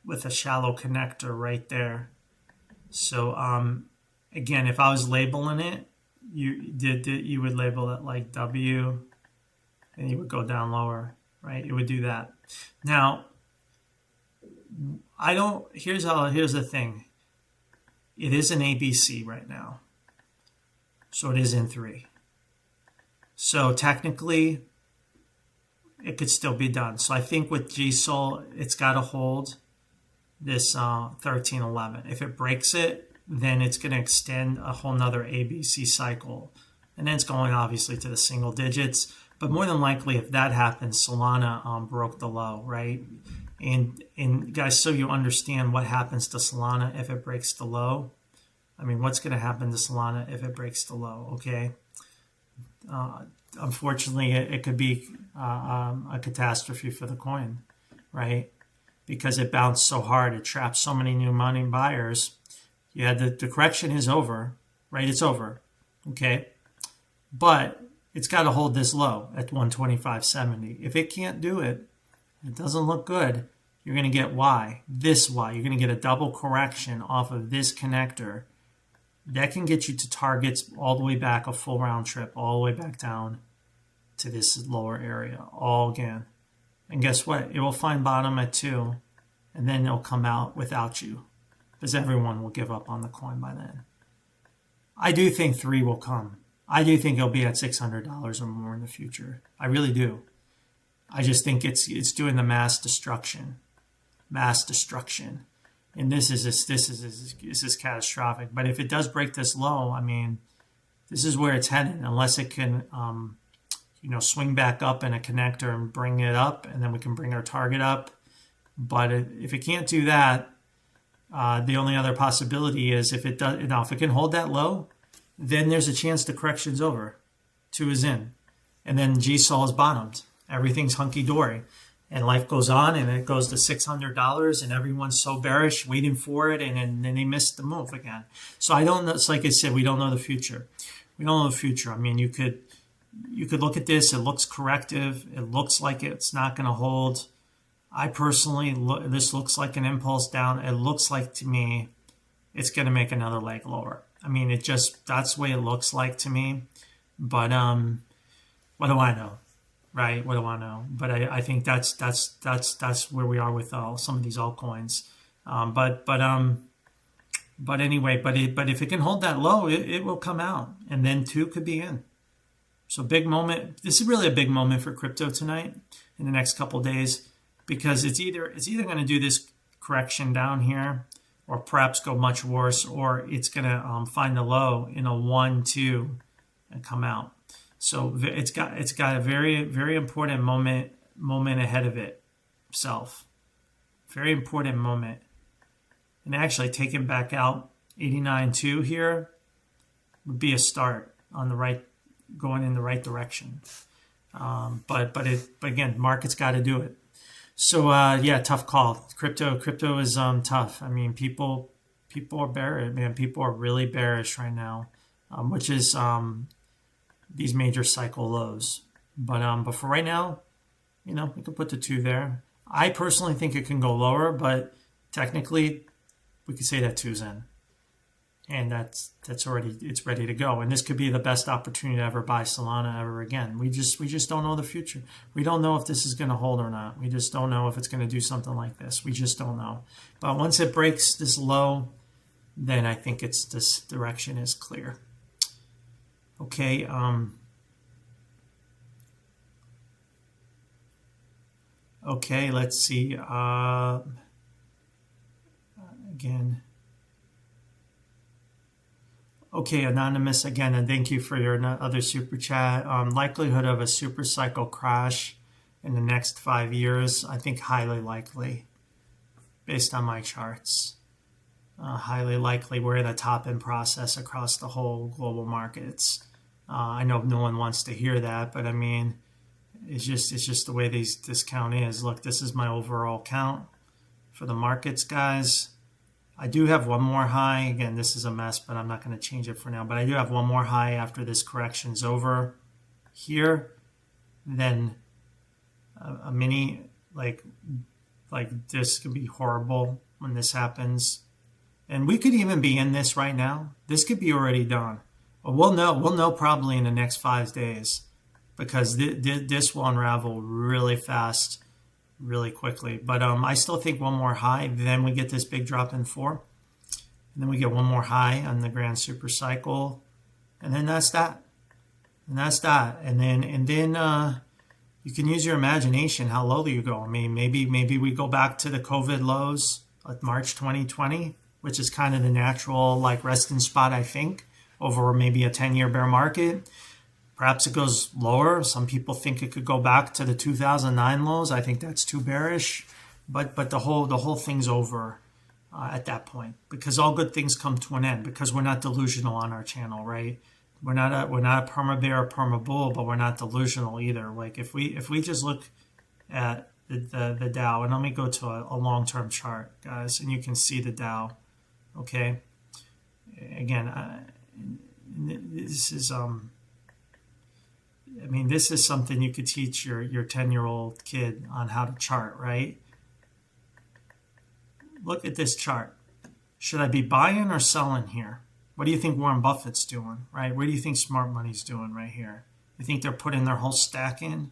with a shallow connector right there. So again, if I was labeling it, you would label it like W, and you would go down lower, right? It would do that. Now, here's the thing. It is an ABC right now, so it is in 3. So technically, it could still be done. So I think with GSOL, it's got to hold this 1311. If it breaks it, then it's going to extend a whole nother ABC cycle. And then it's going obviously to the single digits. But more than likely, if that happens, Solana broke the low, right? And guys, so you understand what happens to Solana if it breaks the low. I mean, what's going to happen to Solana if it breaks the low, okay? Unfortunately, it could be a catastrophe for the coin, right? Because it bounced so hard, it trapped so many new money buyers. Yeah, the correction is over, right? It's over, okay? But it's got to hold this low at 125.70. If it can't do it, it doesn't look good. You're going to get Y, this Y. You're going to get a double correction off of this connector. That can get you to targets all the way back, a full round trip, all the way back down to this lower area, all again. And guess what? It will find bottom at 2, and then it'll come out without you, because everyone will give up on the coin by then. I do think 3 will come. I do think it'll be at $600 or more in the future. I really do. I just think it's doing the mass destruction. And this is catastrophic. But if it does break this low, I mean, this is where it's headed. Unless it can, swing back up in a connector and bring it up, and then we can bring our target up. But if it can't do that, the only other possibility is if it does. Now, if it can hold that low, then there's a chance the correction's over. 2 is in, and then GSOL is bottomed. everything's hunky-dory. And life goes on, and it goes to $600, and everyone's so bearish, waiting for it, and then they miss the move again. So I don't know. It's like I said, we don't know the future. We don't know the future. I mean, you could look at this. It looks corrective. It looks like it's not going to hold. I personally, this looks like an impulse down. It looks like, to me, it's going to make another leg lower. I mean, that's the way it looks like to me. But what do I know? Right? What do I know? But I think that's where we are with some of these altcoins. But anyway, but if it can hold that low, it will come out, and then two could be in. So big moment. This is really a big moment for crypto tonight, in the next couple of days, because it's either going to do this correction down here, or perhaps go much worse, or it's going to find the low in a 1-2 and come out. So it's got a very, very important moment ahead of itself. Very important moment. And actually taking back out 89.2 here would be a start on the right, going in the right direction. But again, market's got to do it. So yeah, tough call. Crypto is tough. I mean, people are bearish. Man, people are really bearish right now, which is these major cycle lows. But for right now, we can put the 2 there. I personally think it can go lower, but technically, we could say that 2's in, and it's ready to go. And this could be the best opportunity to ever buy Solana ever again. We just don't know the future. We don't know if this is going to hold or not. We just don't know if it's going to do something like this. We just don't know. But once it breaks this low, then I think this direction is clear. Okay. Okay. Let's see. Again. Okay, Anonymous, again, and thank you for your other super chat. Likelihood of a super cycle crash in the next 5 years, I think highly likely, based on my charts. Highly likely. We're in a top-end process across the whole global markets. I know no one wants to hear that, but I mean, it's just the way this count is. Look, this is my overall count for the markets, guys. I do have one more high. Again, this is a mess, but I'm not going to change it for now. But I do have one more high after this correction's over here. Then a mini, like this could be horrible when this happens. And we could even be in this right now. This could be already done. But we'll know probably in the next 5 days, because this will unravel really fast, really quickly. But I still think one more high, then we get this big drop in 4, and then we get one more high on the grand super cycle, and then that's that, and then you can use your imagination how low do you go. I mean, maybe we go back to the COVID lows of March 2020, which is kind of the natural resting spot, I think, over maybe a 10-year bear market. Perhaps it goes lower. Some people think it could go back to the 2009 lows. I think that's too bearish, but the whole thing's over at that point, because all good things come to an end, because we're not delusional on our channel, right? We're not a perma bear or perma bull, but we're not delusional either. Like if we just look at the Dow, and let me go to a long-term chart, guys, and you can see the Dow. Okay, again, this is I mean, this is something you could teach your 10-year-old kid on how to chart, right? Look at this chart. Should I be buying or selling here? What do you think Warren Buffett's doing, right? What do you think smart money's doing right here? You think they're putting their whole stack in?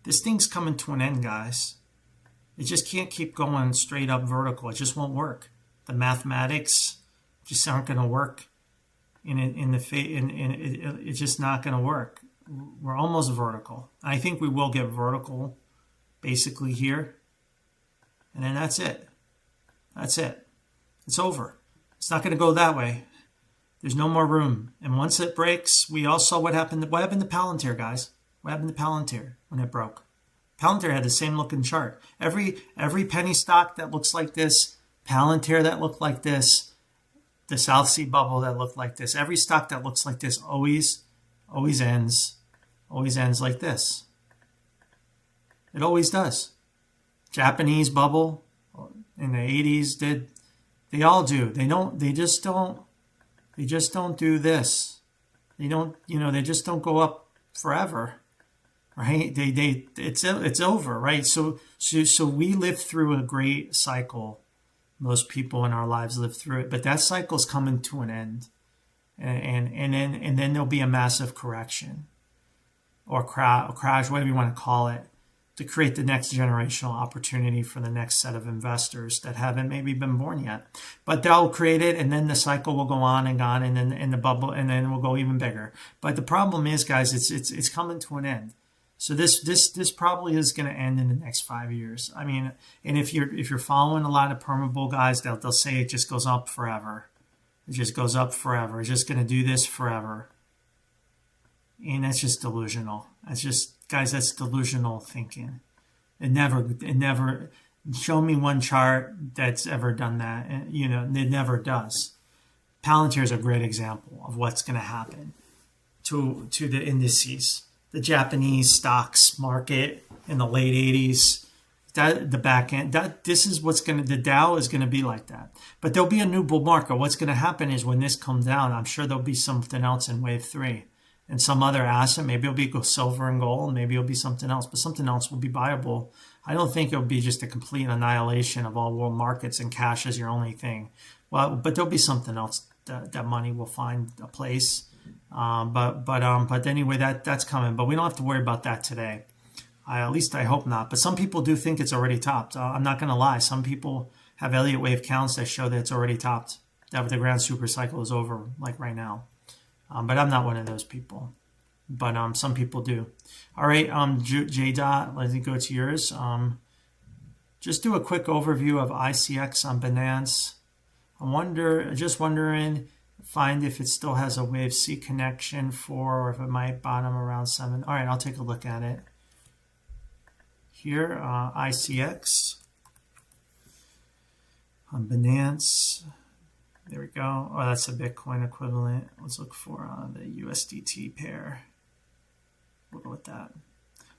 This thing's coming to an end, guys. It just can't keep going straight up vertical. It just won't work. The mathematics just aren't going to work. It's just not going to work. We're almost vertical. I think we will get vertical basically here. And then that's it. That's it. It's over. It's not going to go that way. There's no more room. And once it breaks, we all saw what happened to Palantir, guys. What happened to Palantir when it broke? Palantir had the same looking chart. Every penny stock that looks like this, Palantir that looked like this, the South Sea bubble that looked like this, every stock that looks like this always ends like this. It always does. Japanese bubble in the 80s did. They all do. They just don't do this. They just don't go up forever, right? It's over, right? So we lived through a great cycle. Most people in our lives live through it, but that cycle's coming to an end, and then there'll be a massive correction or crash, whatever you want to call it, to create the next generational opportunity for the next set of investors that haven't maybe been born yet. But they'll create it, and then the cycle will go on, and then in the bubble, and then we'll go even bigger. But the problem is, guys, it's coming to an end. So this probably is going to end in the next 5 years. I mean, and if you're following a lot of perma-bull guys, they'll say it just goes up forever. It just goes up forever. It's just going to do this forever. And that's just delusional. That's delusional thinking. It never, show me one chart that's ever done that. And, it never does. Palantir is a great example of what's going to happen to the indices. The Japanese stocks market in the late 80s, the back end, this is the Dow is going to be like that. But there'll be a new bull market. What's going to happen is when this comes down, I'm sure there'll be something else in wave 3. And some other asset, maybe it'll be silver and gold, maybe it'll be something else, but something else will be viable. I don't think it'll be just a complete annihilation of all world markets and cash as your only thing. Well, but there'll be something else that money will find a place. But anyway, that's coming. But we don't have to worry about that today. At least I hope not. But some people do think it's already topped. I'm not going to lie. Some people have Elliott wave counts that show that it's already topped. That the grand super cycle is over, like right now. But I'm not one of those people. But some people do. All right, J-Dot, let me go to yours. Just do a quick overview of ICX on Binance. Just wondering, find if it still has a wave C connection or if it might bottom around 7. All right, I'll take a look at it. Here, ICX on Binance. There we go. Oh, that's a Bitcoin equivalent. Let's look for the USDT pair. We'll go with that.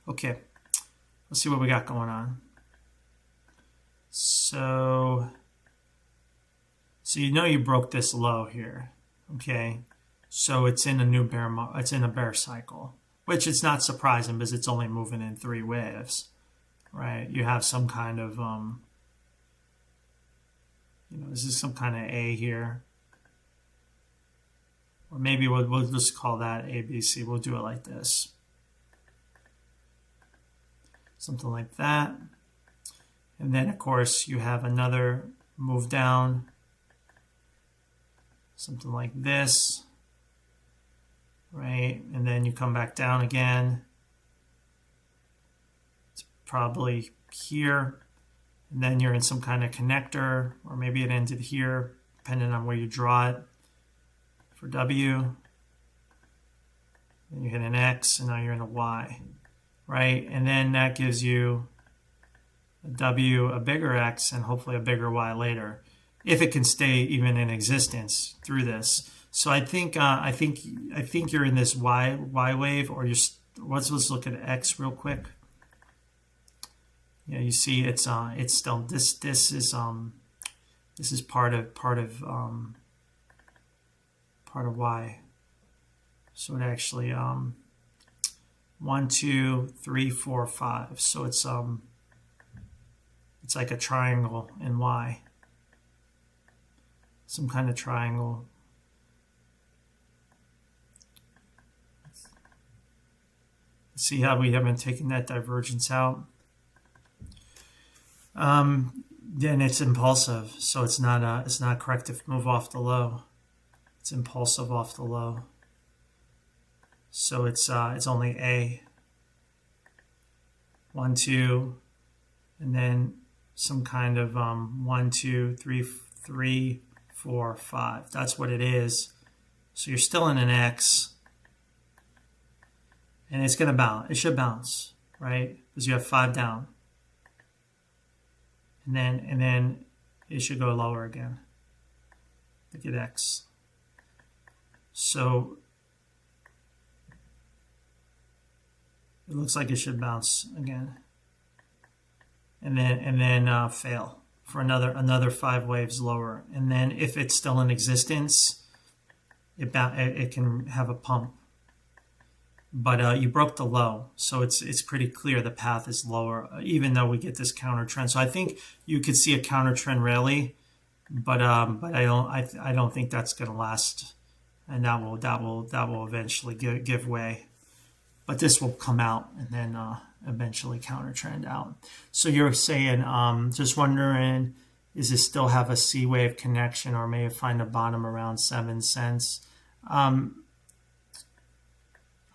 Okay. Let's see what we got going on. So you broke this low here. Okay. So it's in a new it's in a bear cycle, which it's not surprising because it's only moving in 3 waves, right? You have some kind of this is some kind of A here. Or maybe we'll just call that ABC. We'll do it like this. Something like that. And then, of course, you have another move down. Something like this. Right? And then you come back down again. It's probably here. And then you're in some kind of connector, or maybe it ended here, depending on where you draw it for W. Then you hit an X, and now you're in a Y, right? And then that gives you a W, a bigger X, and hopefully a bigger Y later, if it can stay even in existence through this. So I think you're in this Y wave, or let's look at X real quick. Yeah, you see, it's still this is part of Y. So it actually 1, 2, 3, 4, 5. So it's like a triangle in Y. Some kind of triangle. See how we haven't taken that divergence out. Then it's impulsive, so it's not corrective move off the low. It's impulsive off the low. So it's only A. 1, 2, and then some kind of 1, 2, 3, 4, 5. That's what it is. So you're still in an X, and it's gonna bounce. It should bounce, right? Because you have 5 down. And then it should go lower again. Look at X. So it looks like it should bounce again. and then fail for another 5 waves lower. And then if it's still in existence, it can have a pump. But you broke the low, so it's pretty clear the path is lower, even though we get this counter trend. So I think you could see a counter trend rally, but I don't think that's going to last, and that will eventually give way. But this will come out and then eventually counter trend out. So you're saying, just wondering, is it still have a C wave connection, or may it find a bottom around 7 cents? Are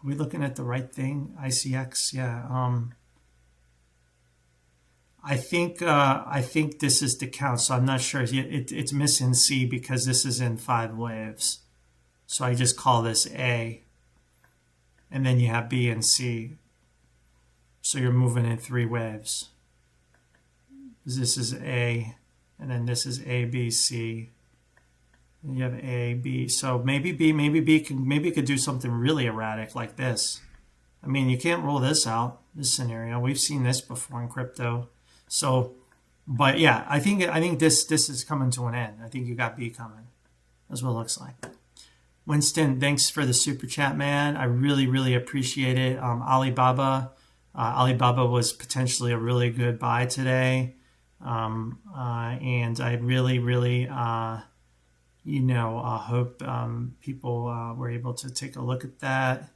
we looking at the right thing? ICX, yeah. I think this is the count, so I'm not sure. It's missing C because this is in 5 waves. So I just call this A, and then you have B and C. So you're moving in 3 waves. This is A, and then this is A, B, C. And you have A, B. So maybe it could do something really erratic like this. I mean, you can't rule this out, this scenario. We've seen this before in crypto. So, but yeah, I think this is coming to an end. I think you got B coming. That's what it looks like. Winston, thanks for the super chat, man. I really appreciate it. Alibaba was potentially a really good buy today, and I really hope people were able to take a look at that,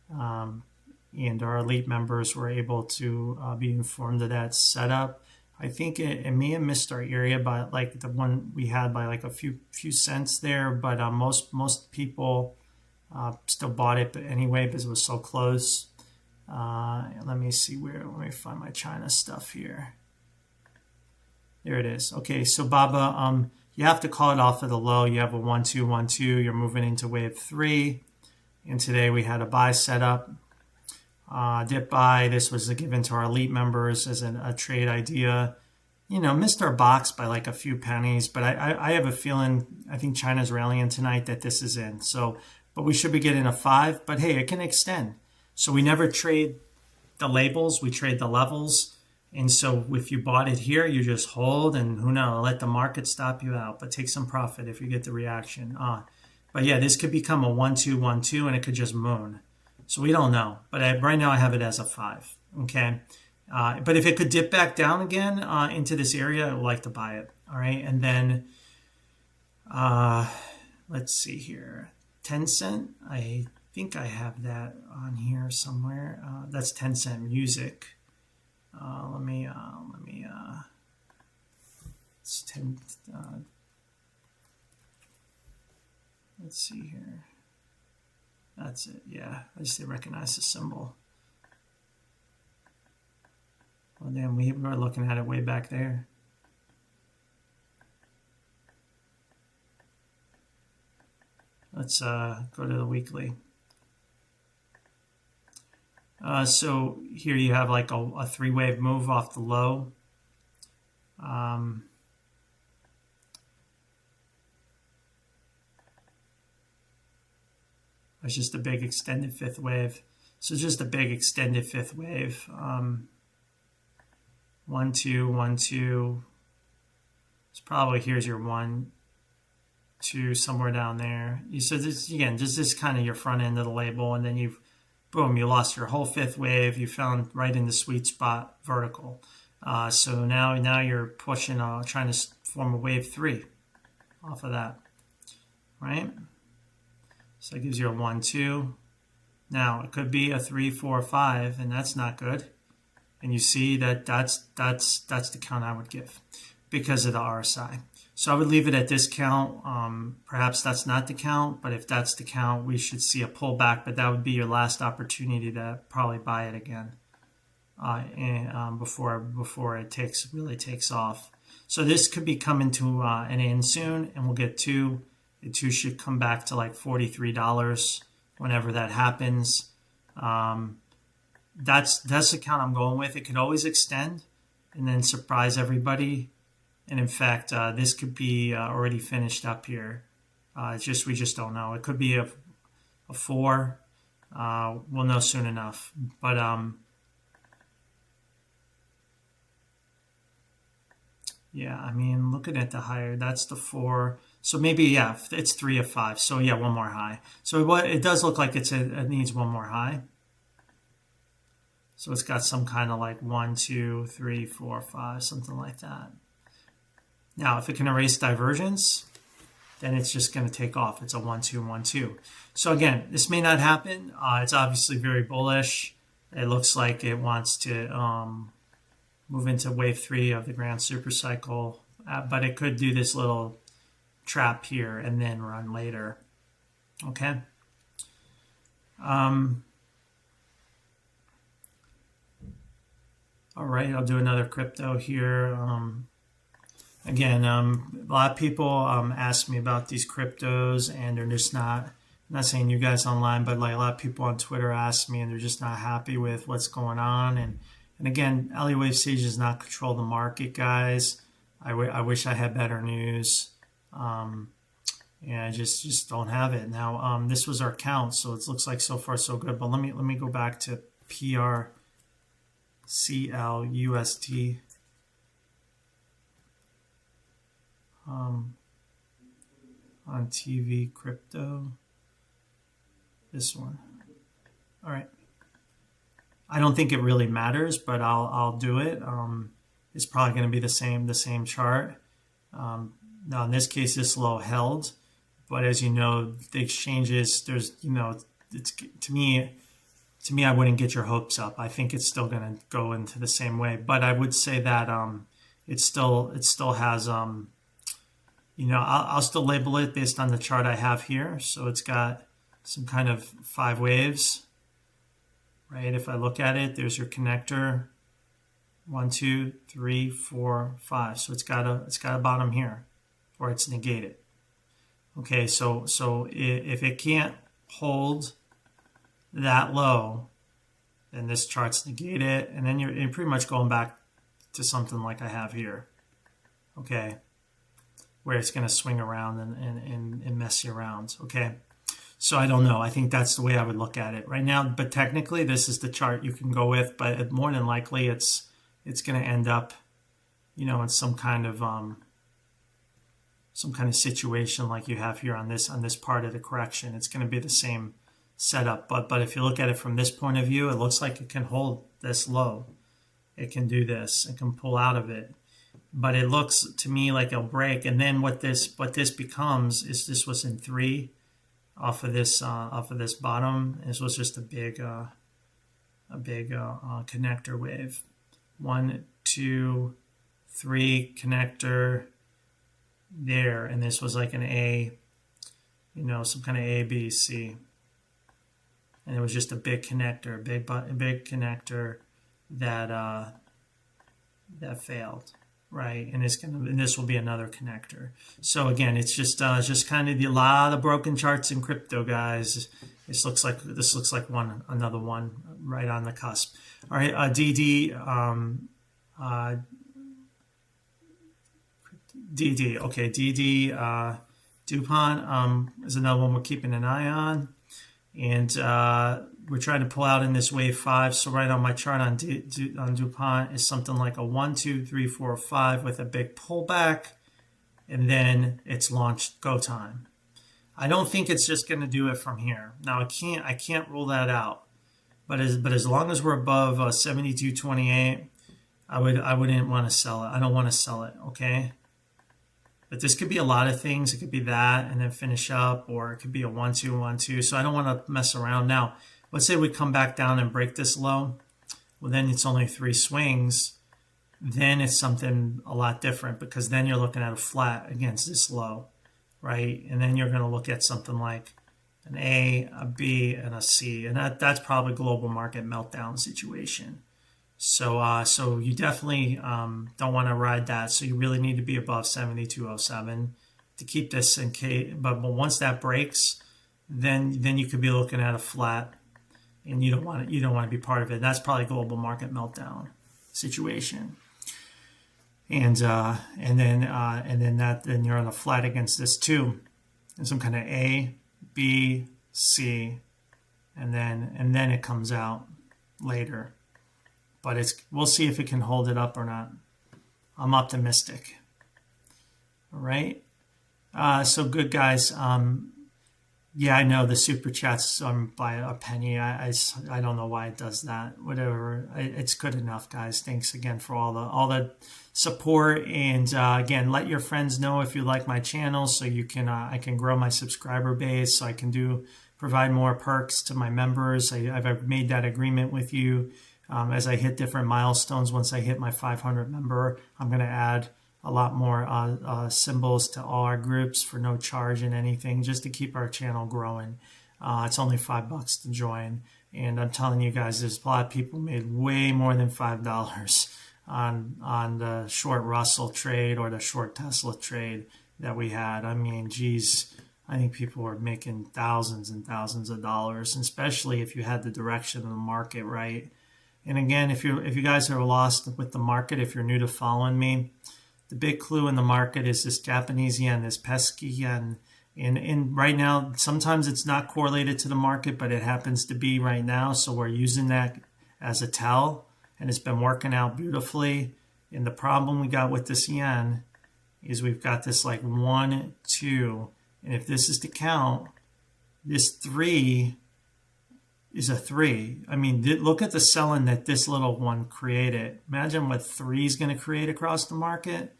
and our elite members were able to be informed of that setup. I think it may have missed our area by like the one we had by like a few cents there, but most people still bought it, but anyway, because it was so close. Let me see let me find my China stuff here. There it is. Okay, so Baba, you have to call it off of the low. You have a 1-2-1-2. You're moving into wave 3, and today we had a buy setup. Dip buy. This was given to our elite members as a trade idea. Missed our box by like a few pennies, but I have a feeling, I think China's rallying tonight, that this is in. So, but we should be getting a 5, but hey, it can extend. So we never trade the labels, we trade the levels. And so if you bought it here, you just hold, and who knows, let the market stop you out, but take some profit if you get the reaction. But yeah, this could become a 1-2-1-2, and it could just moon. So we don't know, but right now I have it as a 5. Okay, but if it could dip back down again into this area, I would like to buy it. All right, and then let's see here, Tencent. I think I have that on here somewhere. That's Tencent Music. Let me. It's let's see here. That's it. Yeah, I just didn't recognize the symbol. Well, then we were looking at it way back there. Let's go to the weekly. So here you have like a 3-wave move off the low. It's just a big extended 5th wave. So just a big extended 5th wave. 1-2-1-2. It's probably, here's your 1-2 somewhere down there. So this, again, just this kind of your front end of the label, and then you lost your whole 5th wave. You found right in the sweet spot vertical. So now you're pushing, trying to form a wave 3 off of that, right? So it gives you a 1-2. Now it could be a 3-4-5, and that's not good. And you see that's the count I would give because of the RSI. So I would leave it at this count. Perhaps that's not the count, but if that's the count, we should see a pullback. But that would be your last opportunity to probably buy it again, before it really takes off. So this could be coming to an end soon, and we'll get 2. The 2 should come back to like $43 whenever that happens. That's the count I'm going with. It could always extend and then surprise everybody. And in fact, this could be already finished up here. We just don't know. It could be a 4. We'll know soon enough. But Yeah, I mean, looking at the higher, that's the 4. So maybe, yeah, it's 3 of 5. So yeah, one more high. So it does look like it needs one more high. So it's got some kind of like 1, 2, 3, 4, 5, something like that. Now, if it can erase divergence, then it's just going to take off. It's a 1, 2, 1, 2. So again, this may not happen. It's obviously very bullish. It looks like it wants to move into wave 3 of the grand super cycle, but it could do this little trap here and then run later. Okay. All right, I'll do another crypto here. Again, a lot of people ask me about these cryptos, and they're just not. I'm not saying you guys online, but like a lot of people on Twitter ask me, and they're just not happy with what's going on. And again, Wave Sage does not control the market, guys. I wish I had better news. And I just don't have it now. This was our count, so it looks like so far so good. But let me go back to PRCL USD. On TV crypto. This one. All right. I don't think it really matters, but I'll do it. It's probably going to be the same chart. Now in this case, this low held, but as you know, the exchanges, there's it's to me, I wouldn't get your hopes up. I think it's still going to go into the same way, but I would say that it still has I'll still label it based on the chart I have here. So it's got some kind of 5 waves, right? If I look at it, there's your connector, 1, 2, 3, 4, 5. So it's got a bottom here, or it's negated. Okay, so if it can't hold that low, then this chart's negated, and then you're pretty much going back to something like I have here. Okay, where it's going to swing around and mess you around. Okay, so I don't know. I think that's the way I would look at it right now. But technically, this is the chart you can go with. But more than likely, it's going to end up, in some kind of situation like you have here on this part of the correction. It's going to be the same setup. But if you look at it from this point of view, it looks like it can hold this low. It can do this. It can pull out of it. But it looks to me like it'll break, and then what this becomes is this was in 3 off of this bottom. This was just a big connector wave. 1, 2, 3 connector there, and this was like an A, some kind of A, B, C, and it was just a big connector, big connector that failed. Right, and this will be another connector. So again, it's just kind of a lot of broken charts in crypto, guys. This looks like another one right on the cusp. All right, DD, okay, DD DuPont is another one we're keeping an eye on, and we're trying to pull out in this wave 5. So right on my chart on DuPont is something like a 1, 2, 3, 4, 5 with a big pullback, and then it's launched go time. I don't think it's just going to do it from here. Now I can't rule that out, but as long as we're above 72.28, I wouldn't want to sell it. I don't want to sell it. Okay. But this could be a lot of things. It could be that and then finish up, or it could be a 1, 2, 1, 2. So I don't want to mess around. Now, let's say we come back down and break this low. Well, then it's only 3 swings. Then it's something a lot different, because then you're looking at a flat against this low, right? And then you're going to look at something like an A, a B, and a C. And that's probably global market meltdown situation. So you definitely don't want to ride that. So you really need to be above 72.07 to keep this in case. But once that breaks, then you could be looking at a flat, and you don't want to be part of it. That's probably global market meltdown situation. And then you're on a flat against this too, and some kind of A, B, C, and then it comes out later. But we'll see if it can hold it up or not. I'm optimistic. All right. So good, guys. Yeah, I know the super chats by a penny. I don't know why it does that. Whatever, it's good enough, guys. Thanks again for all the support, and again, let your friends know if you like my channel, so you can I can grow my subscriber base, so I can provide more perks to my members. I've made that agreement with you. As I hit different milestones, once I hit my 500 member, I'm going to add a lot more symbols to all our groups for no charge and anything, just to keep our channel growing. It's only $5 to join. And I'm telling you guys, there's a lot of people made way more than $5 on the short Russell trade or the short Tesla trade that we had. I mean, geez, I think people were making thousands and thousands of dollars, especially if you had the direction of the market right. And again, if you guys are lost with the market, if you're new to following me, the big clue in the market is this Japanese yen, this pesky yen. And right now, sometimes it's not correlated to the market, but it happens to be right now. So we're using that as a tell, and it's been working out beautifully. And the problem we got with this yen is we've got this like 1, 2, and if this is to count, this 3 is a 3. I mean, look at the selling that this little one created. Imagine what 3 is going to create across the market.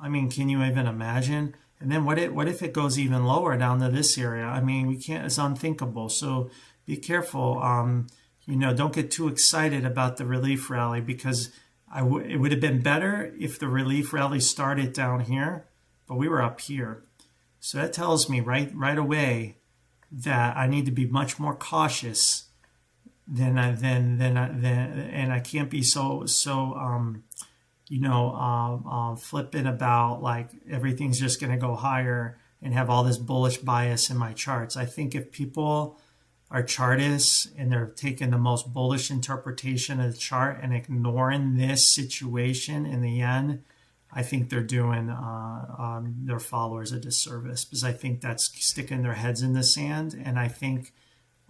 I mean, can you even imagine? And then what if it goes even lower down to this area? I mean, we can't. It's unthinkable. So be careful. Don't get too excited about the relief rally, because it would have been better if the relief rally started down here, but we were up here. So that tells me right away that I need to be much more cautious and I can't be so flippant about like everything's just going to go higher and have all this bullish bias in my charts. I think if people are chartists and they're taking the most bullish interpretation of the chart and ignoring this situation in the yen, I think they're doing their followers a disservice, because I think that's sticking their heads in the sand. And I think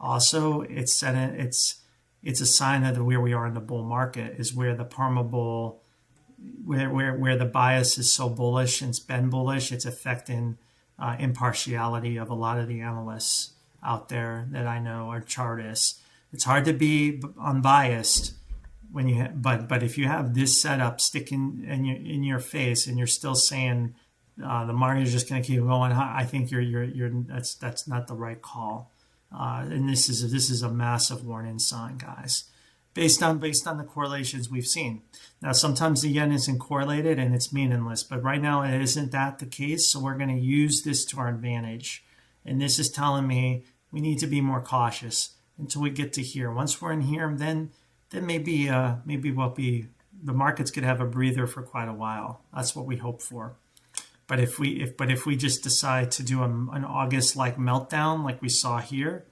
also it's a sign of where we are in the bull market, is where the perma bull, where the bias is so bullish and it's been bullish, it's affecting impartiality of a lot of the analysts out there that I know are chartists. It's hard to be unbiased when you but if you have this setup sticking in your face and you're still saying the market is just going to keep going high, I think that's not the right call. And this is a massive warning sign, guys, based on the correlations we've seen. Now, sometimes the yen isn't correlated and it's meaningless, but right now it isn't that the case. So we're going to use this to our advantage. And this is telling me we need to be more cautious until we get to here. Once we're in here, then maybe the markets could have a breather for quite a while. That's what we hope for. But if we just decide to do an August-like meltdown like we saw here,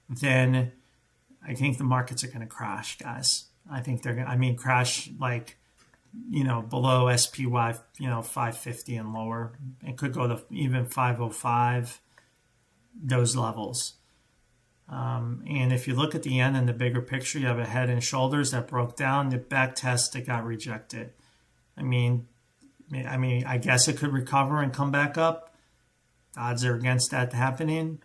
then I think the markets are going to crash, guys. I think they're going to, crash like, below SPY, 550 and lower. It could go to even 505, those levels. And if you look at the yen in the bigger picture, you have a head and shoulders that broke down. The back test, it got rejected. I guess it could recover and come back up. The odds are against that happening.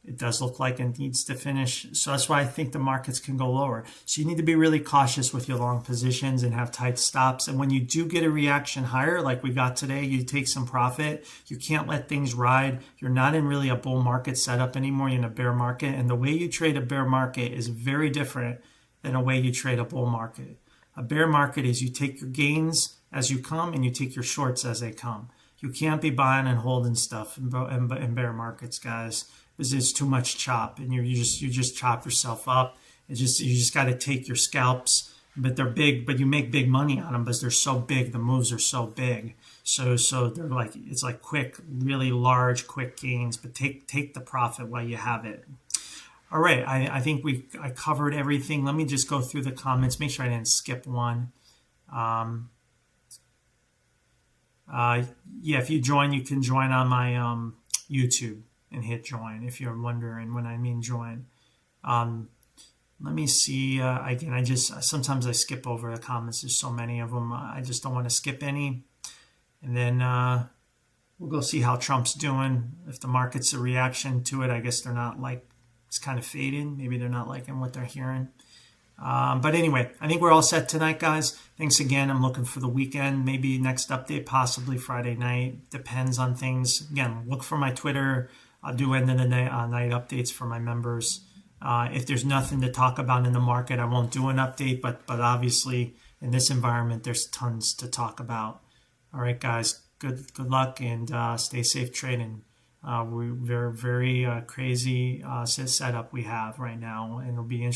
It does look like it needs to finish. So that's why I think the markets can go lower. So you need to be really cautious with your long positions and have tight stops. And when you do get a reaction higher, like we got today, you take some profit. You can't let things ride. You're not in really a bull market setup anymore. You're in a bear market. And the way you trade a bear market is very different than a way you trade a bull market. A bear market is you take your gains as you come and you take your shorts as they come. You can't be buying and holding stuff in bear markets, guys. Because it's too much chop, and you just chop yourself up. You just got to take your scalps, but they're big. But you make big money on them because they're so big. The moves are so big. So they're like, it's like quick, really large, quick gains. But take the profit while you have it. All right, I think I covered everything. Let me just go through the comments. Make sure I didn't skip one. If you join, you can join on my YouTube and hit join if you're wondering when I mean join. Let me see. Again, sometimes I skip over the comments. There's so many of them. I just don't want to skip any. And then we'll go see how Trump's doing. If the market's a reaction to it, I guess they're not like, it's kind of fading. Maybe they're not liking what they're hearing. But anyway, I think we're all set tonight, guys. Thanks again. I'm looking for the weekend. Maybe next update, possibly Friday night. Depends on things. Again, look for my Twitter. I'll do end of the night updates for my members. If there's nothing to talk about in the market, I won't do an update. But obviously, in this environment, there's tons to talk about. All right, guys. Good luck and stay safe trading. We're very crazy setup we have right now, and it'll be interesting.